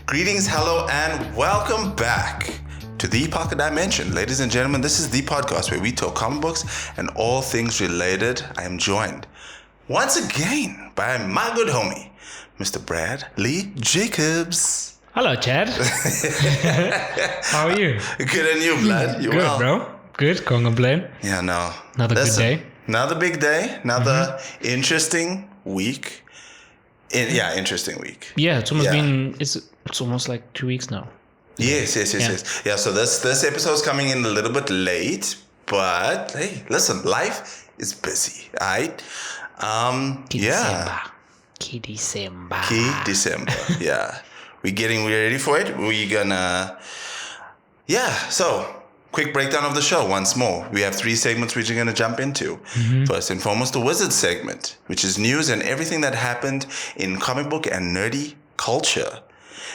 Greetings, hello, and welcome back to the Pocket Dimension. Ladies and gentlemen, this is the podcast where we talk comic books and all things related. I am joined once again by my good homie, Mr. Brad Lee Jacobs. Hello, Chad. How are you? Good, and you, Blood? You Good, well? bro. Good. Can't complain. Yeah, no. Another good day. Another big day. Another interesting week. Interesting week. Yeah, it's almost been. It's almost like 2 weeks now. Yes. Yeah, so this episode's coming in a little bit late, but hey, listen, life is busy, all right? Key December. Yeah. We ready for it? So quick breakdown of the show once more. We have 3 segments which we're going to jump into. First and foremost, the Wizard segment, which is news and everything that happened in comic book and nerdy culture.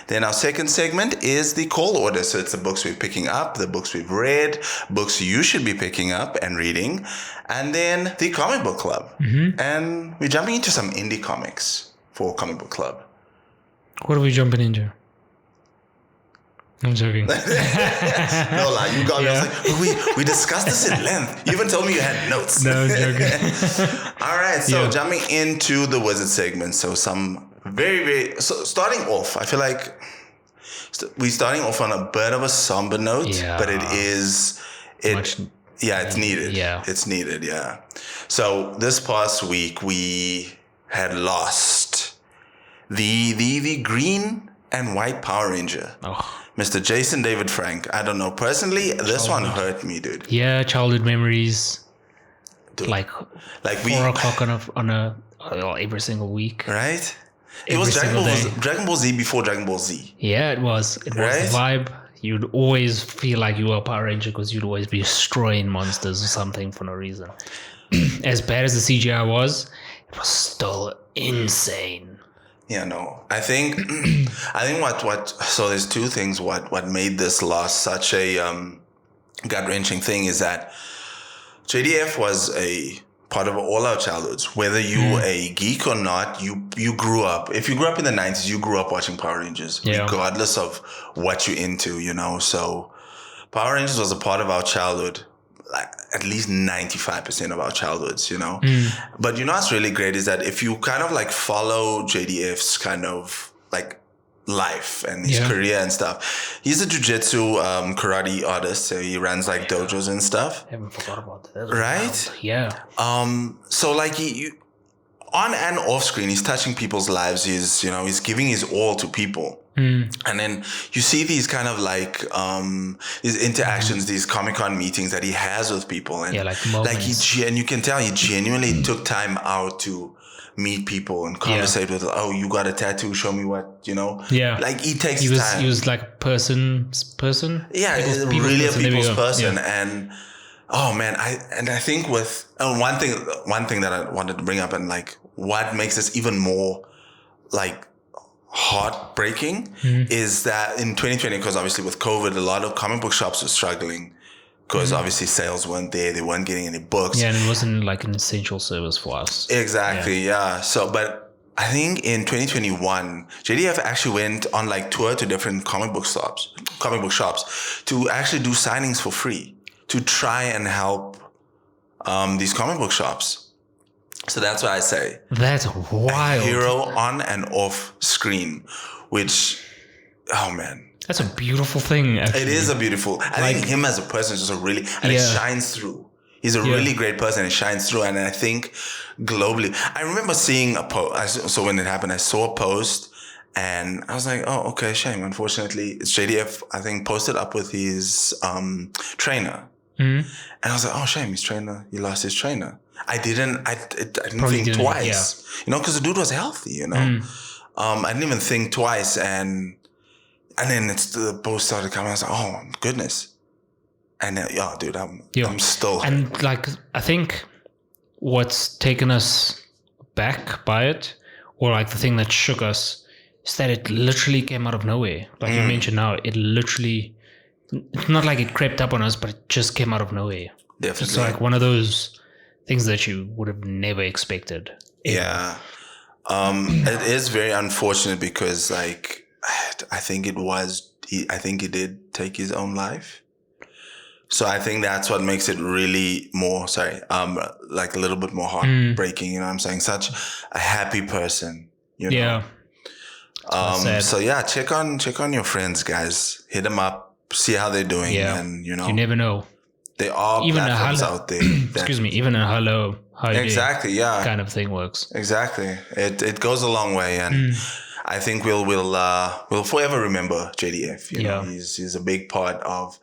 Then our second segment is the call order. So it's the books we're picking up, the books we've read, books you should be picking up and reading. And then the comic book club. And we're jumping into some indie comics for comic book club. What are we jumping into? I'm joking. No lie, you got me. I was like, we discussed this at length. You even told me you had notes. No, I'm joking. All right, so jumping into the Wizard segment. So some so starting off, I feel like we're starting off on a bit of a somber note, but it's needed. Yeah. It's needed, yeah. So this past week, we had lost the green and white Power Ranger. Mr. Jason David Frank. I don't know. Personally, this one hurt me, dude. Yeah, childhood memories. Dude. Like 4 o'clock on every single week. Right? It was Dragon Ball Z before Dragon Ball Z. Yeah, it was. It was the vibe. You'd always feel like you were a Power Ranger because you'd always be destroying monsters or something for no reason. As bad as the CGI was, it was still insane. Yeah, no. I think so there's 2 things what made this loss such a gut-wrenching thing is that JDF was a part of all our childhoods. Whether you a geek or not, you grew up. If you grew up in the 90s, you grew up watching Power Rangers, regardless of what you're into, you know. So Power Rangers was a part of our childhood, like at least 95% of our childhoods, you know. But you know what's really great is that if you kind of like follow JDF's kind of like life and his career and stuff, he's a jiu-jitsu karate artist, so he runs like dojos and stuff. I haven't forgot about that. Right? Wild. Yeah. So like he on and off screen, he's touching people's lives. He's giving his all to people. And then you see these kind of like these interactions, these Comic-Con meetings that he has with people, and and you can tell he genuinely took time out to meet people and conversate with. Oh, you got a tattoo? Show me what, you know. Yeah, like he takes time. He was like a person. Yeah, really a people's person, and oh man, I think with one thing that I wanted to bring up, and like what makes this even more like heartbreaking is that in 2020, because obviously with COVID, a lot of comic book shops were struggling because obviously sales weren't there. They weren't getting any books. Yeah, and it wasn't like an essential service for us. Exactly, yeah. So, but I think in 2021, JDF actually went on like tour to different comic book shops to actually do signings for free to try and help these comic book shops. So that's what I say. That's wild. A hero on and off screen, which, oh man. That's a beautiful thing, actually. It is a beautiful. I think him as a person is just it shines through. He's a really great person. It shines through. And I think globally, I remember seeing a post. So when it happened, I saw a post and I was like, oh, okay, shame. Unfortunately, it's JDF, I think, posted up with his trainer. And I was like, oh, shame, he lost his trainer. I didn't think twice, you know, because the dude was healthy, you know. I didn't even think twice, and then the post started coming. I was like, oh goodness, and then, dude, I'm still hurt. And like I think what's taken us back by it, or like the thing that shook us, is that it literally came out of nowhere. Like you mentioned now, it literally. It's not like it crept up on us, but it just came out of nowhere. Definitely. It's like one of those things that you would have never expected. Yeah. It is very unfortunate because like I think I think he did take his own life. So I think that's what makes it really more, like a little bit more heartbreaking. You know what I'm saying? Such a happy person, you know? Yeah. So yeah, check on your friends, guys. Hit them up, see how they're doing. Yeah. And you know, you never know. There are Even platforms out there. Excuse me, even a hello, how you exactly, doing yeah. kind of thing works. Exactly. It goes a long way, and I think we'll forever remember JDF. You know, he's a big part of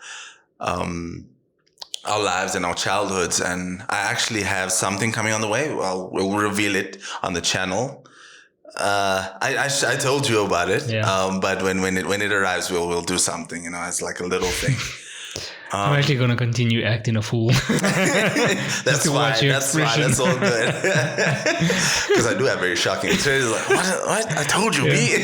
our lives and our childhoods. And I actually have something coming on the way. Well, we'll reveal it on the channel. I told you about it. Yeah. But when it arrives, we'll do something. You know, it's like a little thing. I'm actually gonna continue acting a fool. That's fine. That's fine. That's all good. Because I do have very shocking experiences. Like, what? I told you, B.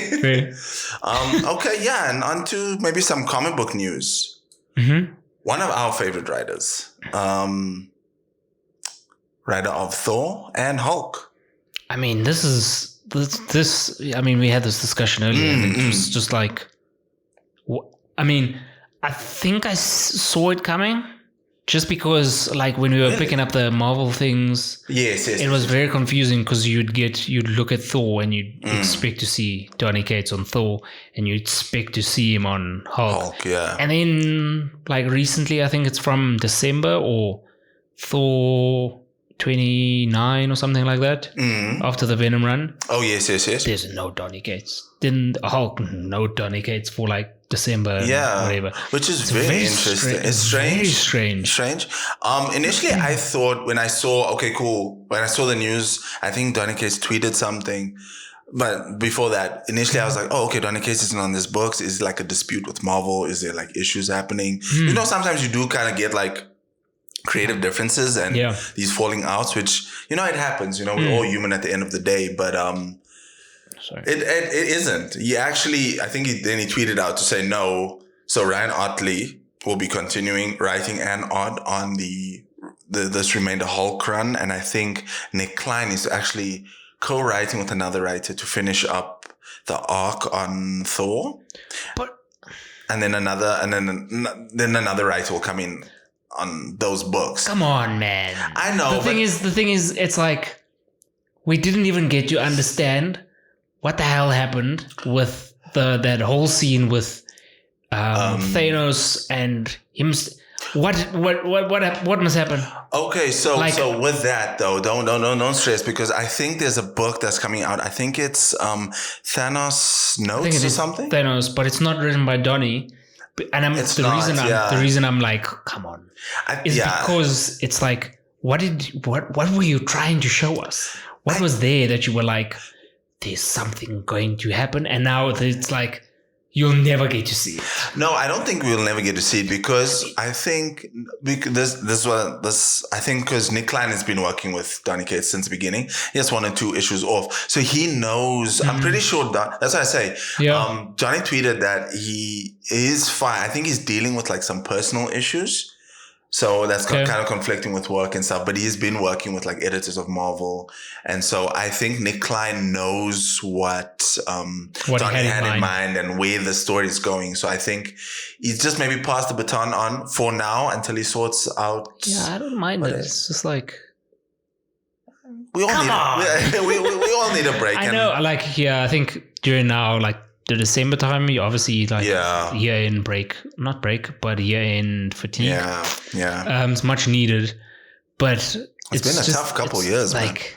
Okay, yeah, and on to maybe some comic book news. Mm-hmm. One of our favorite writers, writer of Thor and Hulk. I mean, this. I mean, we had this discussion earlier, and it was just like, I mean, I think I saw it coming, just because, like, when we were picking up the Marvel things, yes, it was very confusing because you'd look at Thor and you'd expect to see Donny Cates on Thor, and you'd expect to see him on Hulk. Yeah. And then, like, recently, I think it's from December or Thor 29 or something like that, after the Venom run. Oh, yes. There's no Donny Cates. Then Hulk, no Donny Cates for like December, whatever. Which is very interesting. It's strange. Very strange. Initially, I thought when I saw the news, I think Donny Cates tweeted something. But before that, initially I was like, oh, okay, Donny Cates isn't on this books. Is it like a dispute with Marvel? Is there like issues happening? You know, sometimes you do kind of get like creative differences and these falling outs, which, you know, it happens. You know, we're all human at the end of the day. But it isn't. He actually, I think he tweeted out to say no. So Ryan Ottley will be continuing writing and art on this remainder Hulk run, and I think Nick Klein is actually co-writing with another writer to finish up the arc on Thor. But and then another writer will come in on those books. Come on, man. I know. The thing is, it's like we didn't even get to understand what the hell happened with that whole scene with Thanos and him. What must happen? Okay, so with that though, don't stress, because I think there's a book that's coming out. I think it's Thanos Notes or something. Thanos, but it's not written by Donny. And the reason I'm like, come on, because it's like, what were you trying to show us? What was there that you were like, there's something going to happen, and now it's like you'll never get to see it. No, I don't think we'll never get to see it, because I think because Nick Klein has been working with Donny Cates since the beginning. He has 1 or 2 issues off, so he knows. I'm pretty sure that's what I say. Yeah. Johnny tweeted that he is fine. I think he's dealing with like some personal issues. So that's kind of conflicting with work and stuff. But he's been working with like editors of Marvel. And so I think Nick Klein knows what Johnny had in mind and where the story is going. So I think he's just maybe passed the baton on for now until he sorts out. Yeah, I don't mind it. It's just like, we all need a break. I know. I think during now, like, the December time, you obviously like year in not break, but year in fatigue. Yeah. It's much needed, but it's been a tough couple years. Like,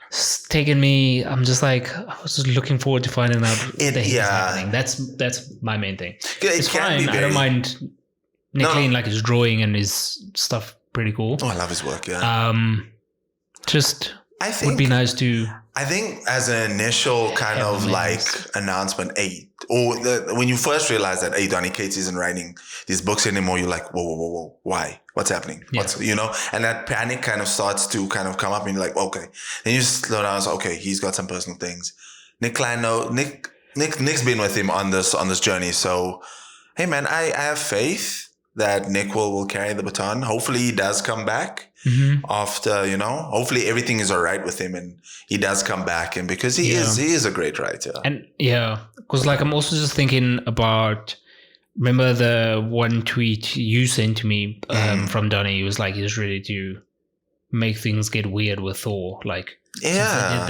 it's taken me. I'm just like, I was just looking forward to finding out the heck is happening. That's my main thing. It's fine. I don't mind Nick Klein, like his drawing and his stuff, pretty cool. Oh, I love his work. Yeah. I think would be nice to. I think as an initial kind of like announcement, when you first realize that Donny Cates isn't writing these books anymore, you're like, whoa, why? What's happening? Yeah. And that panic kind of starts to kind of come up, and you're like, okay. Then you slow down. So, okay, he's got some personal things. Nick Klein, Nick's been with him on this journey. So, hey man, I have faith. that Nick will carry the baton. Hopefully he does come back after, hopefully everything is all right with him and he does come back, and because he is a great writer. And because like I'm also just thinking about, remember the one tweet you sent to me from Donnie? He was like, he's ready to make things get weird with Thor. Like, since I did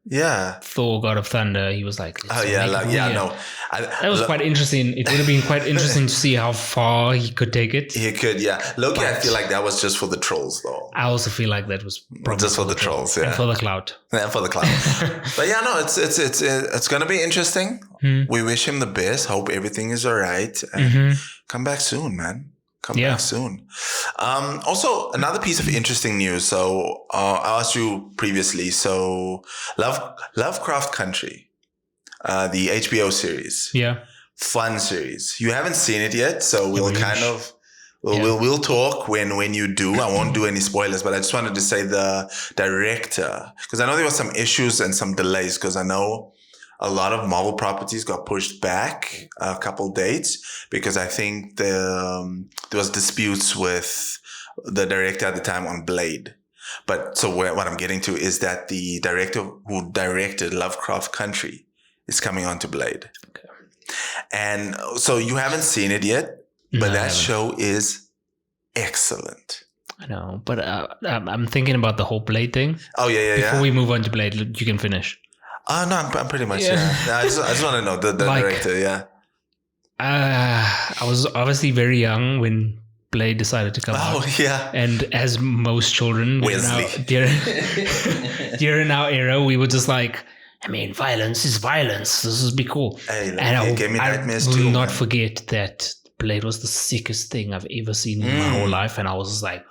the Thor God of Thunder, he was like, that was quite interesting. It would have been quite interesting to see how far he could take it. He could, Loki, I feel like that was just for the trolls, though. I also feel like that was probably just for the trolls, and for the clout. And for the clout. But it's going to be interesting. We wish him the best. Hope everything is all right. And come back soon, man. Come back soon. Also, another piece of interesting news. So I asked you previously. So Lovecraft Country, the HBO series. Yeah. Fun series. You haven't seen it yet, so we'll we'll talk when you do. I won't do any spoilers, but I just wanted to say the director, because I know there were some issues and some delays, because I know a lot of Marvel properties got pushed back a couple dates because I think there was disputes with the director at the time on Blade. But so what I'm getting to is that the director who directed Lovecraft Country is coming on to Blade. Okay. And so you haven't seen it yet, but that show is excellent. I know, but I'm thinking about the whole Blade thing. Oh, yeah. Before we move on to Blade, you can finish. No, I'm pretty much, No, I just want to know the director, I was obviously very young when Blade decided to come out. Oh, yeah. And as most children, during our era, we were just like, I mean, violence is violence. This would be cool. Hey, and it gave me nightmares too. I will not forget that Blade was the sickest thing I've ever seen in my whole life. And I was just like,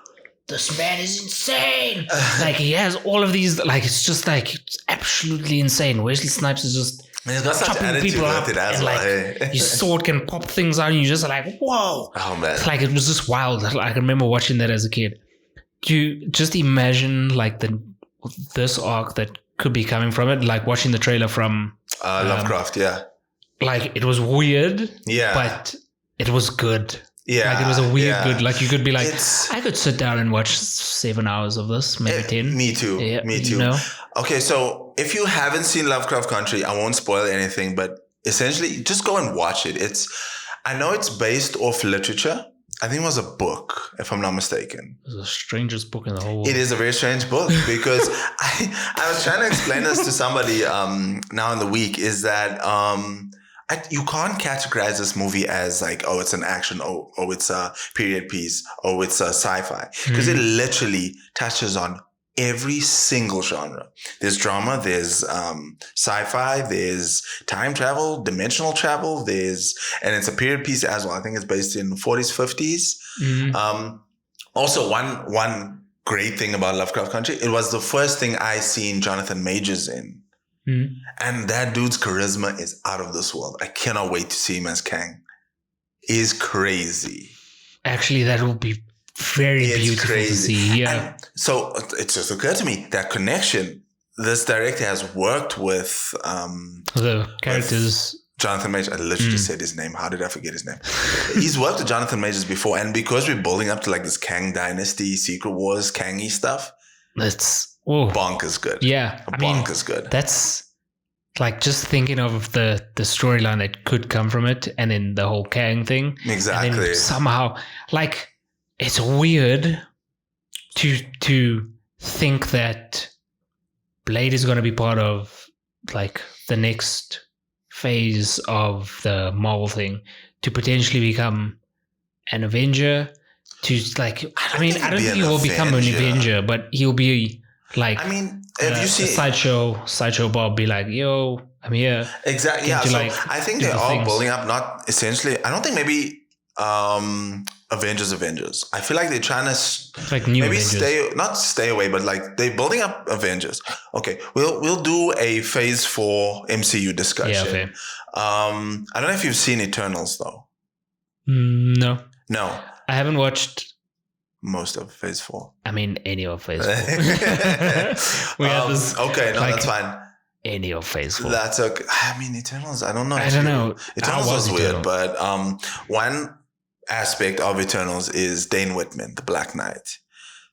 this man is insane. Like, he has all of these, like, it's just like, it's absolutely insane. Wesley Snipes is just chopping people up. And like, his sword can pop things out and you're just like, whoa. Oh, man. Like, it was just wild. Like, I remember watching that as a kid. Do you just imagine, like, this arc that could be coming from it? Like, watching the trailer from Lovecraft, Like, it was weird. Yeah. But it was good. Yeah. Like, it was a weird good, like, you could be like, I could sit down and watch 7 hours of this, maybe 10. Me too. Yeah, me too. You know? Okay, so if you haven't seen Lovecraft Country, I won't spoil anything, but essentially just go and watch it. I know it's based off literature. I think it was a book, if I'm not mistaken. It's the strangest book in the whole world. It is a very strange book because I was trying to explain this to somebody now in the week, is that you can't categorize this movie as like, oh, it's an action, oh, it's a period piece, oh, it's a sci-fi. Because it literally touches on every single genre. There's drama, there's sci-fi, there's time travel, dimensional travel, and it's a period piece as well. I think it's based in 40s, 50s. Also, one great thing about Lovecraft Country, it was the first thing I seen Jonathan Majors in. And that dude's charisma is out of this world. I cannot wait to see him as Kang. He's crazy. Actually, that will be very beautiful to see. Yeah. And so it just occurred to me that connection. This director has worked with the characters. Jonathan Majors. I literally just said his name. How did I forget his name? He's worked with Jonathan Majors before, and because we're building up to like this Kang Dynasty, Secret Wars, Kangy stuff, it's bonkers good. Yeah, bonkers good. That's like just thinking of the storyline that could come from it, and then the whole Kang thing. Exactly. And then somehow, like, it's weird to think that Blade is going to be part of like the next phase of the Marvel thing, to potentially become an Avenger. To like, I don't think he will become an Avenger, but he'll be like, if you see Sideshow Bob be like, yo, I'm here. Exactly. Yeah. So I think they're all building up, not essentially, I don't think maybe Avengers. I feel like they're trying to like new maybe Avengers. stay away, but like they're building up Avengers. Okay. We'll do a phase 4 MCU discussion. Yeah, okay. I don't know if you've seen Eternals though. No. I haven't watched most of phase 4. I mean, any of phase 4. We have this. Okay, no, that's fine. Any of phase 4. That's okay. I mean, Eternals, I don't know. I don't know. Eternals was weird, but aspect of Eternals is Dane Whitman, the Black Knight.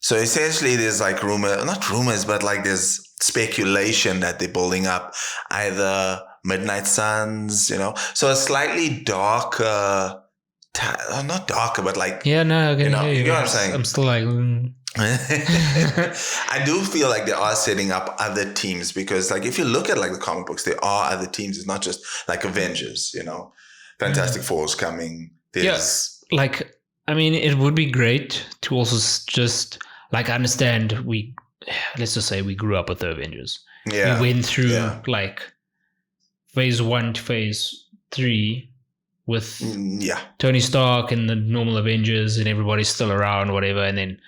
So essentially there's like not rumors, but like there's speculation that they're building up either Midnight Suns, so a slightly darker, not darker, but like, yeah, no, okay, you know what I'm saying? I'm still like, I do feel like they are setting up other teams because like if you look at like the comic books, there are other teams. It's not just like Avengers, Fantastic Four's coming. There's like, I mean, it would be great to also just like understand let's just say we grew up with the Avengers. Yeah. We went through like phase 1 to phase 3 with Tony Stark and the normal Avengers and everybody's still around, whatever. And then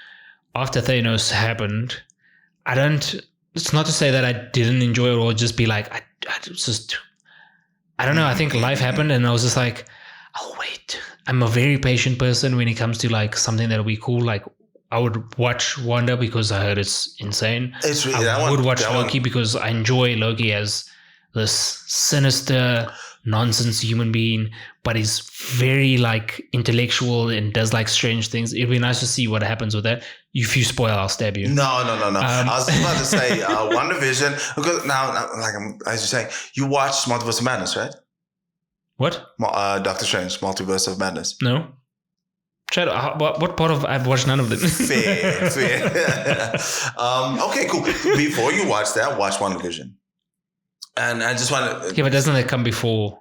after Thanos happened, it's not to say that I didn't enjoy it or just be like, I don't know. I think life happened and I was just like, oh, wait. I'm a very patient person when it comes to like something that'll be cool. Like I would watch Wanda because I heard it's insane. It's really, I would watch Loki because I enjoy Loki as this sinister nonsense human being, but he's very like intellectual and does like strange things. It'd be nice to see what happens with that. If you spoil, I'll stab you. No. I was about to say WandaVision because now like as you're saying, you watched Multiverse of Madness, right? What? Doctor Strange, Multiverse of Madness. No. Chad, what part of I've watched none of them. Fair. Okay, cool. Before you watch that, watch WandaVision. And I just want to... Yeah, but doesn't it come before?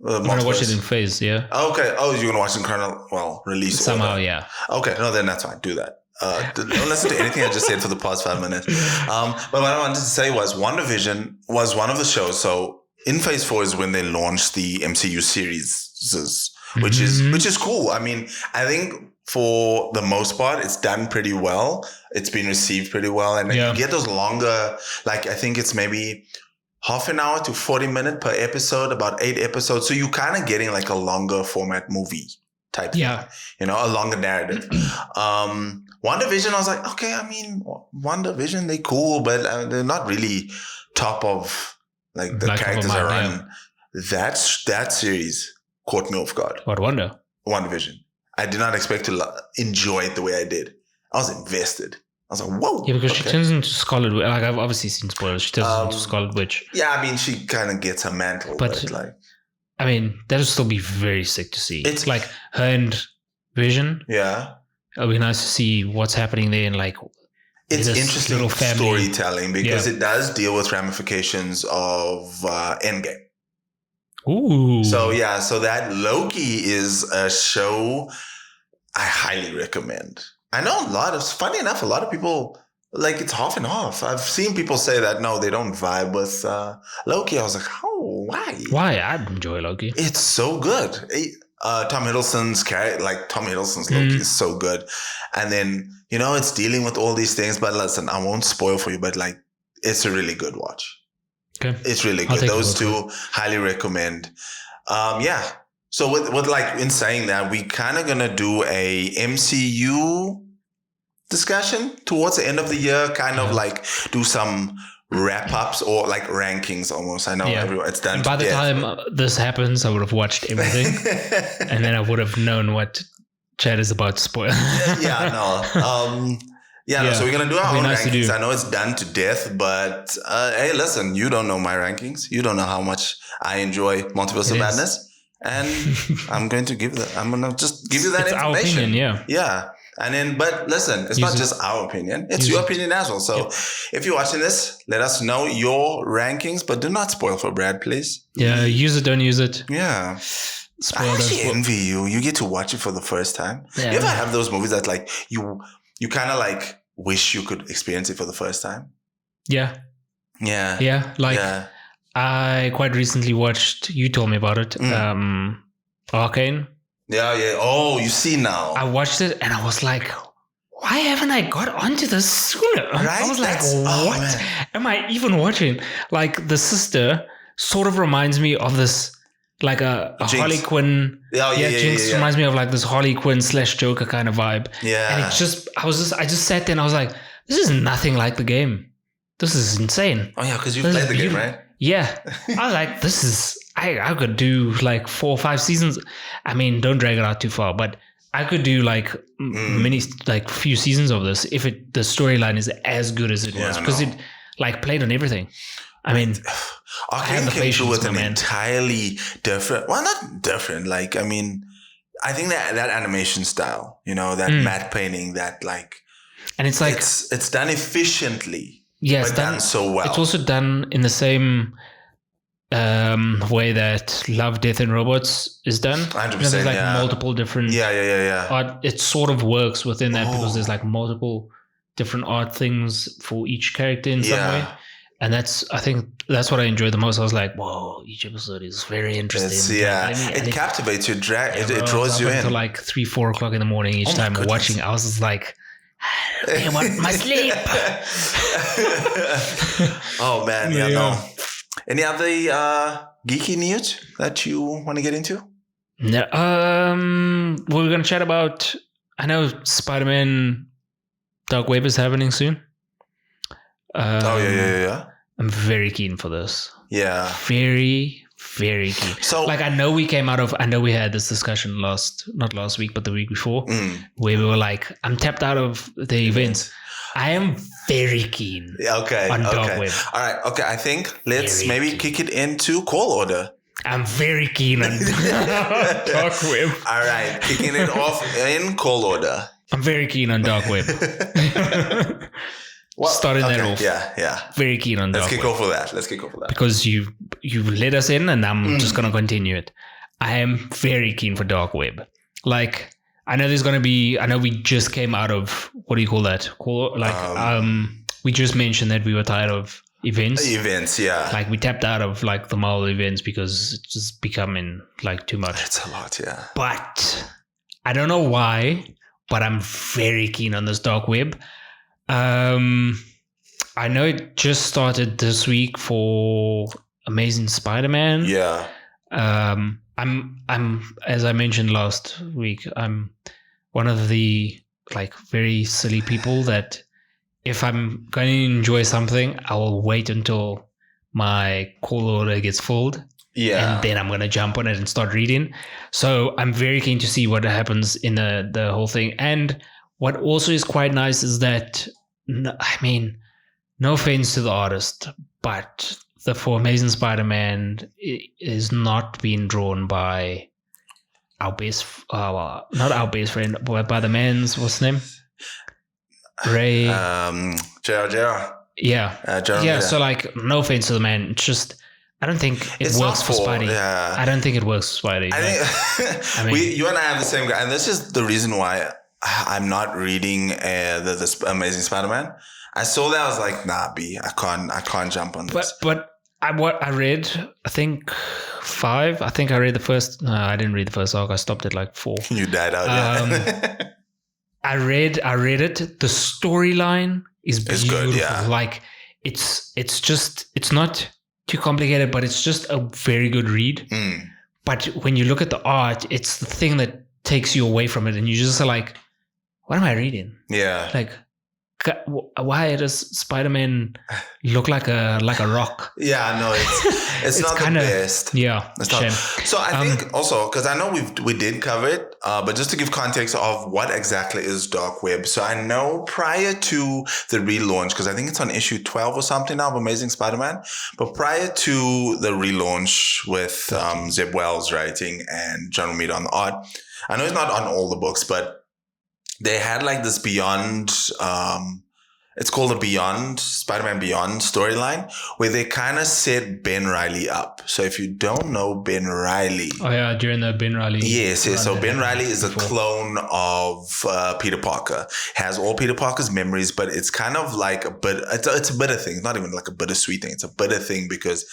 I'm going to watch it in phase, yeah? Okay. Oh, you're going to watch it in release somehow, order. Yeah. Okay, no, then that's fine. Do that. Don't listen to anything I just said for the past 5 minutes. But what I wanted to say was WandaVision was one of the shows. So in phase 4 is when they launched the MCU series, which is cool. I mean, I think for the most part, it's done pretty well. It's been received pretty well. And you get those longer, like I think it's maybe half an hour to 40 minutes per episode, about 8 episodes. So you're kind of getting like a longer format movie type thing, a longer narrative. WandaVision, I was like, okay, I mean, WandaVision, they're cool, but they're not really top of like the characters I run. That series caught me off guard. What, WandaVision. I did not expect to enjoy it the way I did. I was invested. I was like, whoa. Yeah, because she turns into Scarlet Witch. Like, I've obviously seen spoilers. She turns into Scarlet Witch. Yeah, I mean, she kind of gets her mantle. But like... I mean, that would still be very sick to see. It's like her and Vision. Yeah. It'll be nice to see what's happening there and like... It's interesting storytelling because it does deal with ramifications of Endgame. Ooh. So that Loki is a show I highly recommend. I know funny enough, a lot of people, like it's half and half. I've seen people say that, no, they don't vibe with Loki. I was like, why? Why? I'd enjoy Loki. It's so good. Tom Hiddleston's character, like Tom Hiddleston's Loki is so good. And then, it's dealing with all these things, but listen, I won't spoil for you, but like, it's a really good watch. Okay. It's really good. Those two, highly recommend. So with like in saying that, we kind of gonna do a MCU discussion towards the end of the year, kind of like do some wrap ups or like rankings almost. I know everyone it's done. By the time this happens, I would have watched everything, and then I would have known what Chad is about to spoil. So we're going to do our own rankings. I know it's done to death, but hey, listen, you don't know my rankings. You don't know how much I enjoy Multiverse of Madness. And I'm going to just give you that information. Our opinion, Yeah. And then, but listen, it's not just our opinion. It's your opinion as well. So if you're watching this, let us know your rankings, but do not spoil for Brad, please. Yeah, use it, don't use it. Yeah. I actually envy you. You get to watch it for the first time. Yeah. You ever have those movies that like you kind of like wish you could experience it for the first time? Yeah. I quite recently watched, you told me about it, Arcane. Yeah. Oh, you see now. I watched it and I was like, why haven't I got onto this sooner? Right? I was like, what am I even watching? Like the sister sort of reminds me of this, like a Harley Quinn. Jinx reminds me of like this Harley Quinn / Joker kind of vibe. Yeah. And I just sat there and I was like, this is nothing like the game. This is insane. Oh yeah, because you played the game, right? Yeah, I was like, this is I could do like 4 or 5 seasons. I mean, don't drag it out too far, but I could do like many like few seasons of this if the storyline is as good as it was, because it like played on everything. I mean, Arcane came through with an entirely different, well, not different. Like, I mean, I think that animation style, you know, that matte painting, that like, and it's like it's done efficiently. Yeah, but done so well. It's also done in the same way that Love, Death and Robots is done. 100%. There's like multiple different art. It sort of works within that because there's like multiple different art things for each character in some way. And I think that's what I enjoyed the most. I was like, whoa, each episode is very interesting. It captivates you, it draws you in. Until like 3-4 o'clock in the morning each time watching. I was just like, I want my sleep. Oh man, no. Any other geeky news that you want to get into? No. We're gonna chat about. I know Spider-Man Dark Web is happening soon. Yeah. I'm very keen for this. Yeah. Very, very keen. So, like, I know we had this discussion not last week, but the week before, where we were like, I'm tapped out of the events. I am very keen on Dark Web. All right. Okay. I think let's kick it into call order. I'm very keen on Dark Web. All right. Kicking it off in call order. I'm very keen on Dark Web. Starting that off. Yeah. Very keen on Dark Web. Let's kick off for that. Because you let us in and I'm just going to continue it. I am very keen for Dark Web. Like, I know we just came out of, what do you call that? We just mentioned that we were tired of events. Yeah. Like, we tapped out of like the Marvel events because it's just becoming like too much. It's a lot, yeah. But I don't know why, but I'm very keen on this Dark Web. I know it just started this week for Amazing Spider-Man. Yeah. I'm as I mentioned last week, I'm one of the like very silly people that if I'm going to enjoy something, I will wait until my call order gets filled. Yeah. And then I'm going to jump on it and start reading. So I'm very keen to see what happens in the whole thing. And what also is quite nice is that, I mean, no offense to the artist, but for Amazing Spider-Man is not being drawn by our best, not our best friend, but by the man's, what's his name? Ray. JR. Yeah. So like, no offense to the man. It's just, I don't think it works for Spidey. Yeah. I don't think it works for Spidey. I mean, you and I have the same guy, and this is the reason why I'm not reading the Amazing Spider-Man. I saw that, I was like, nah, B, I can't jump on this. But I read, I think 5. I think I read the first. No, I didn't read the first arc. I stopped at like 4. You died out. Yeah. I read it. The storyline is beautiful. Good, yeah. Like it's not too complicated, but it's just a very good read. But when you look at the art, it's the thing that takes you away from it, and you just are like, what am I reading? Yeah. Like, why does Spider-Man look like a rock? Yeah, no, it's not kinda, the best. Yeah, it's not. So I think also, because I know we did cover it, but just to give context of what exactly is Dark Web. So I know prior to the relaunch, because I think it's on issue 12 or something now of Amazing Spider-Man, but prior to the relaunch with Zeb Wells writing and John Romita on the art, I know it's not on all the books, but they had like this Beyond, it's called the Beyond, Spider-Man Beyond storyline, where they kind of set Ben Reilly up. So if you don't know Ben Reilly. Oh yeah, during the Ben Reilly. Yes. So Ben Reilly is a clone of Peter Parker. Has all Peter Parker's memories, but it's kind of like it's a bitter thing. It's not even like a bittersweet thing. It's a bitter thing because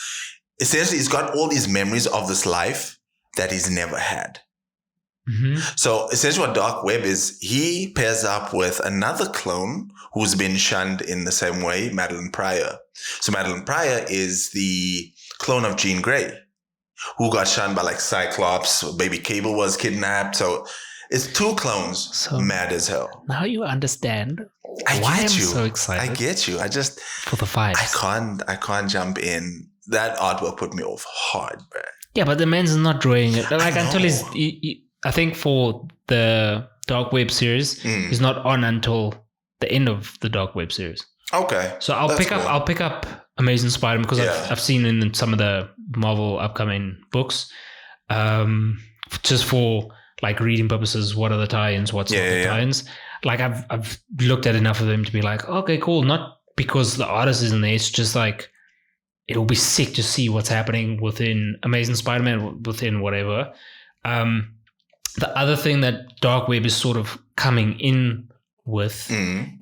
essentially he's got all these memories of this life that he's never had. Mm-hmm. So essentially what Dark Web is, he pairs up with another clone who's been shunned in the same way, Madeline Pryor. So Madeline Pryor is the clone of Jean Grey, who got shunned by like Cyclops. Baby Cable was kidnapped. So it's 2 clones, so mad as hell. Now you understand why I'm so excited. I get you. I just for the fight. I can't jump in that artwork put me off hard, bro. Yeah, but the man's not drawing it. Like, until know. I think for the Dark Web series, he's not on until the end of the Dark Web series. Okay. So I'll pick up Amazing Spider-Man because I've seen in some of the Marvel upcoming books, just for like reading purposes. What are the tie-ins? What's not the tie-ins? Like I've looked at enough of them to be like, okay, cool. Not because the artist isn't there. It's just like it'll be sick to see what's happening within Amazing Spider-Man, within whatever. The other thing that Dark Web is sort of coming in with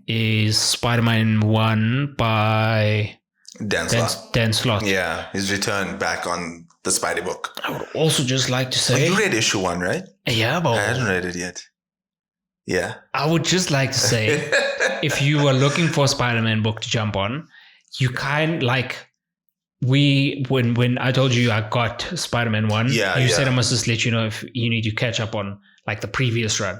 is Spider-Man 1 by Dan Slott. Dan Slott. Yeah, his return back on the Spidey book. I would also just like to say... you read issue 1, right? Yeah, but... I hadn't read it yet. Yeah. I would just like to say, if you were looking for a Spider-Man book to jump on, you kind like... When I told you I got Spider-Man 1, you said I must just let you know if you need to catch up on like the previous run.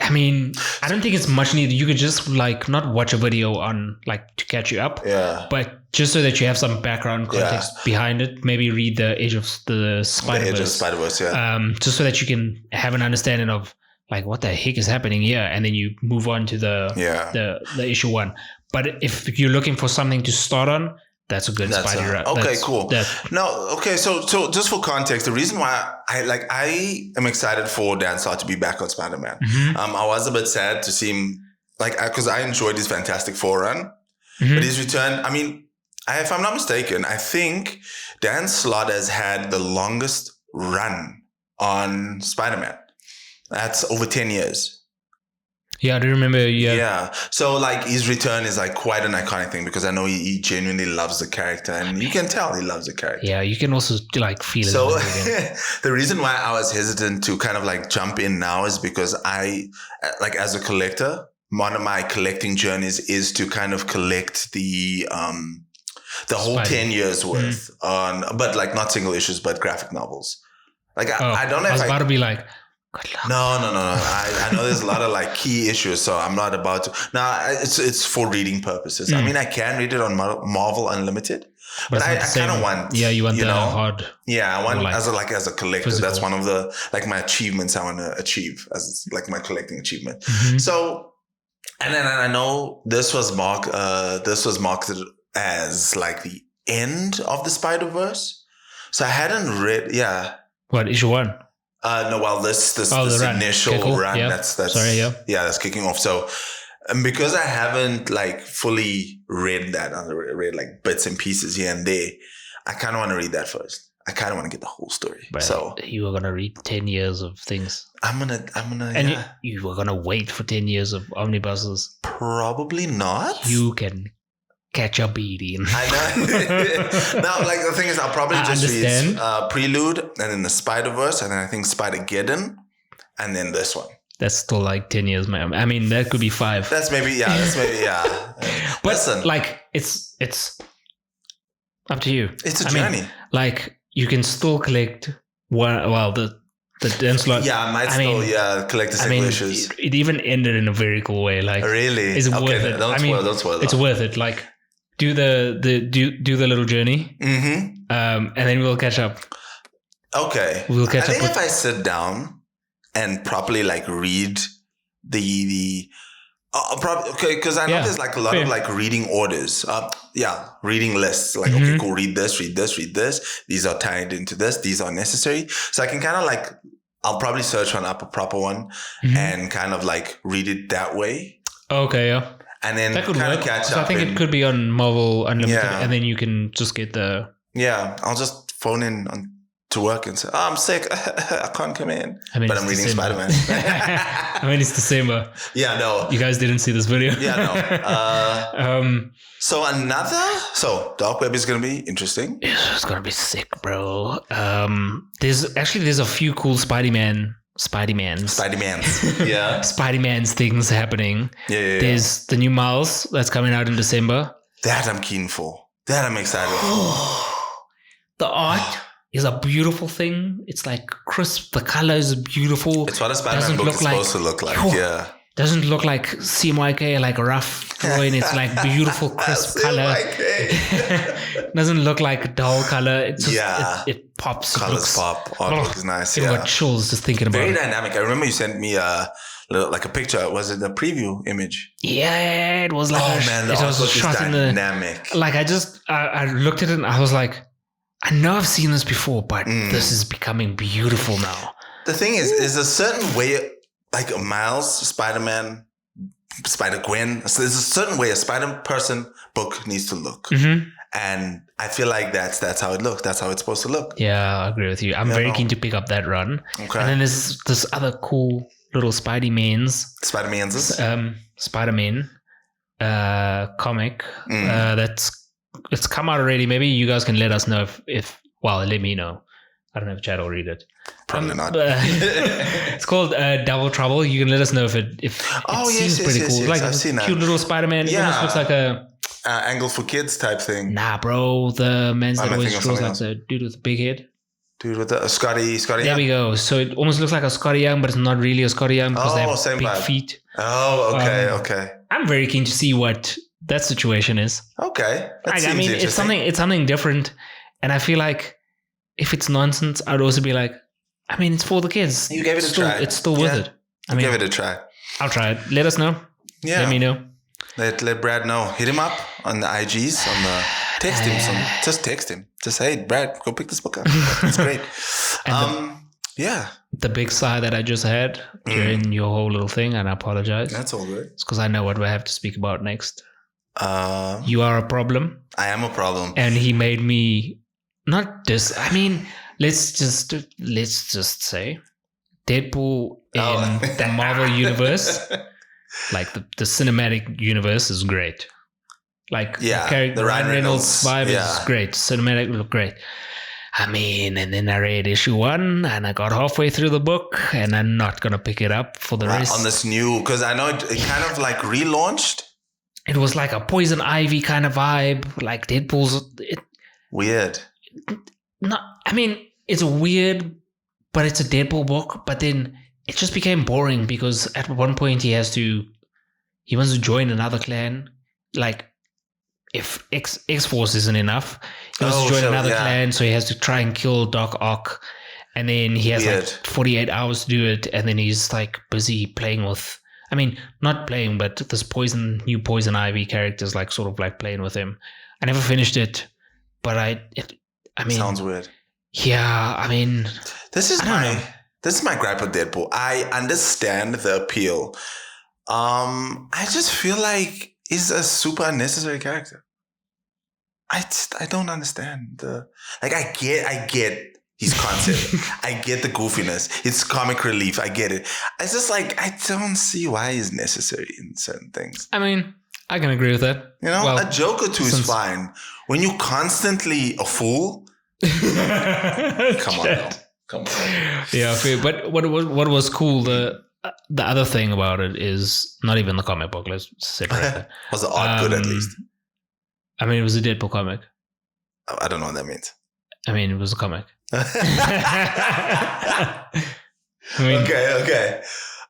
I mean, I don't think it's much needed. You could just like not watch a video on like to catch you up. Yeah. But just so that you have some background context behind it, maybe read the Age of the Spider-Verse. The Age of Spider-Verse, just so that you can have an understanding of like what the heck is happening here, and then you move on to the issue 1. But if you're looking for something to start on, that's a good Spider run. Okay, cool. So just for context, the reason why I am excited for Dan Slott to be back on Spider-Man. I was a bit sad to see him because I enjoyed his Fantastic Four run, but his return. I mean, if I'm not mistaken, I think Dan Slott has had the longest run on Spider-Man. That's over 10 years. Yeah, I do remember. Yeah. So like his return is like quite an iconic thing because I know he genuinely loves the character, and you can tell he loves the character. Yeah, you can also like feel it. So the reason why I was hesitant to kind of like jump in now is because I, like as a collector, one of my collecting journeys is to kind of collect the whole 10 years worth but like not single issues, but graphic novels. Like I don't know. I was about to be like, good luck. No. I know there's a lot of like key issues, so I'm not about to. Now it's for reading purposes. I mean, I can read it on Marvel Unlimited, but I kind of want. Yeah, you want the hard. Yeah, I want as a collector. Physical. That's one of the like my achievements I want to achieve as like my collecting achievement. So, and then I know this was marketed as like the end of the Spider-Verse, so I hadn't read. Yeah. What, issue 1? No, well, this run. initial okay, cool. run, that's that's kicking off. So, because I haven't like fully read that, I read like bits and pieces here and there, I kind of want to read that first. I kind of want to get the whole story. But so you were gonna read 10 years of things. I'm gonna, and you were gonna wait for 10 years of omnibuses. Probably not. You can catch a beating. I know. No, like the thing is, I'll probably just read Prelude, and then the Spider-Verse, and then I think Spider-Geddon, and then this one. That's still like 10 years, man. I mean, that could be 5. That's maybe, yeah. But listen, like, it's up to you. It's a journey. Mean, like, you can still collect one. Well, the Dan Slott. Yeah, I might still collect the single issues. It even ended in a very cool way. Like, really, it's worth it. Don't spoil. It's worth it. Like, do the little journey, and then we'll catch up. Okay, we'll catch up. I think if I sit down and properly like read the probably okay, because I know there's like a lot of like reading orders. Reading lists. Like okay, cool. Read this. These are tied into this. These are necessary. So I can kind of like I'll probably search one up, a proper one, and kind of like read it that way. Okay, yeah. And then that could kind work. of catch so up. I think it could be on Marvel Unlimited, and then you can just get the. Yeah, I'll just phone in to work and say, "Oh, I'm sick. I can't come in." But I'm reading Spider-Man. I mean, it's December. Yeah, no. You guys didn't see this video. Yeah, no. So Dark Web is going to be interesting. It's going to be sick, bro. There's a few cool Spidey-Mans. Yeah. Spidey-Man's things happening. Yeah. There's the new Miles that's coming out in December. That I'm keen for. That I'm excited for. The art is a beautiful thing. It's like crisp. The color is beautiful. It's what a Spider-Man book is supposed to look like. Yeah. doesn't look like CMYK, like a rough drawing. It's like beautiful, crisp color. Doesn't look like dull color. It just it pops. Colors pop. Artwork is nice. I got chills just thinking about it. Very dynamic. I remember you sent me a picture. Was it a preview image? Yeah, it was like the artwork is dynamic. Like I looked at it and I was like, I know I've seen this before, but this is becoming beautiful now. The thing is a certain way, like Miles, Spider-Man, Spider-Gwen. So there's a certain way a Spider-Person book needs to look. Mm-hmm. And I feel like that's how it looks. That's how it's supposed to look. Yeah, I agree with you. I'm very keen to pick up that run. Okay. And then there's this other cool little Spider-Man comic it's come out already. Maybe you guys can let us know if let me know. I don't know if Chad will read it. Probably not. It's called Double Trouble. You can let us know if it seems pretty cool. Yes, like I've seen cute little Spider-Man. It almost looks like a Angle for Kids type thing. Nah, bro. The man's that always draws like the dude with the big head. Dude with the Scotty There we go. So it almost looks like a Scotty Young, but it's not really a Scotty Young because they have big feet. Oh, okay. I'm very keen to see what that situation is. Okay. I mean, it's something different. And I feel like if it's nonsense, I'd also be like, I mean, it's for the kids. You gave it a try. It's still worth it. Give it a try. I'll try it. Let us know. Yeah. Let me know. Let Brad know. Hit him up on the IGs, text him. Just text him. Just say, hey, Brad, go pick this book up. It's great. The big sigh that I just had during your whole little thing, and I apologize. That's all good. It's because I know what we have to speak about next. You are a problem. I am a problem. And he made me I mean, let's just say Deadpool in the Marvel universe, like the cinematic universe is great. Like the Ryan Reynolds vibe is great. Cinematic look great. I mean, and then I read issue 1 and I got halfway through the book and I'm not going to pick it up for the rest. On this new, because I know it kind of like relaunched. It was like a Poison Ivy kind of vibe, like Deadpool's. Weird. I mean, it's weird, but it's a Deadpool book. But then it just became boring because at one point he wants to join another clan. Like if X-Force isn't enough, he wants to join another clan, so he has to try and kill Doc Ock. And then he has like 48 hours to do it. And then he's like busy playing with, I mean, not playing, but this new Poison Ivy character's like sort of like playing with him. I never finished it, but I mean, sounds weird. Yeah, I mean, this is my gripe with Deadpool. I understand the appeal. I just feel like he's a super unnecessary character. I don't understand I get his concept. I get the goofiness. It's comic relief. I get it. It's just like I don't see why he's necessary in certain things. I mean, I can agree with that. You know, a joke or two is fine. When you constantly a fool, come on. Yeah, but what was cool, the other thing about it is not even the comic book. Let's sit right there. Was the art good at least? I mean, it was a Deadpool comic. I don't know what that means. I mean, it was a comic. I mean, okay.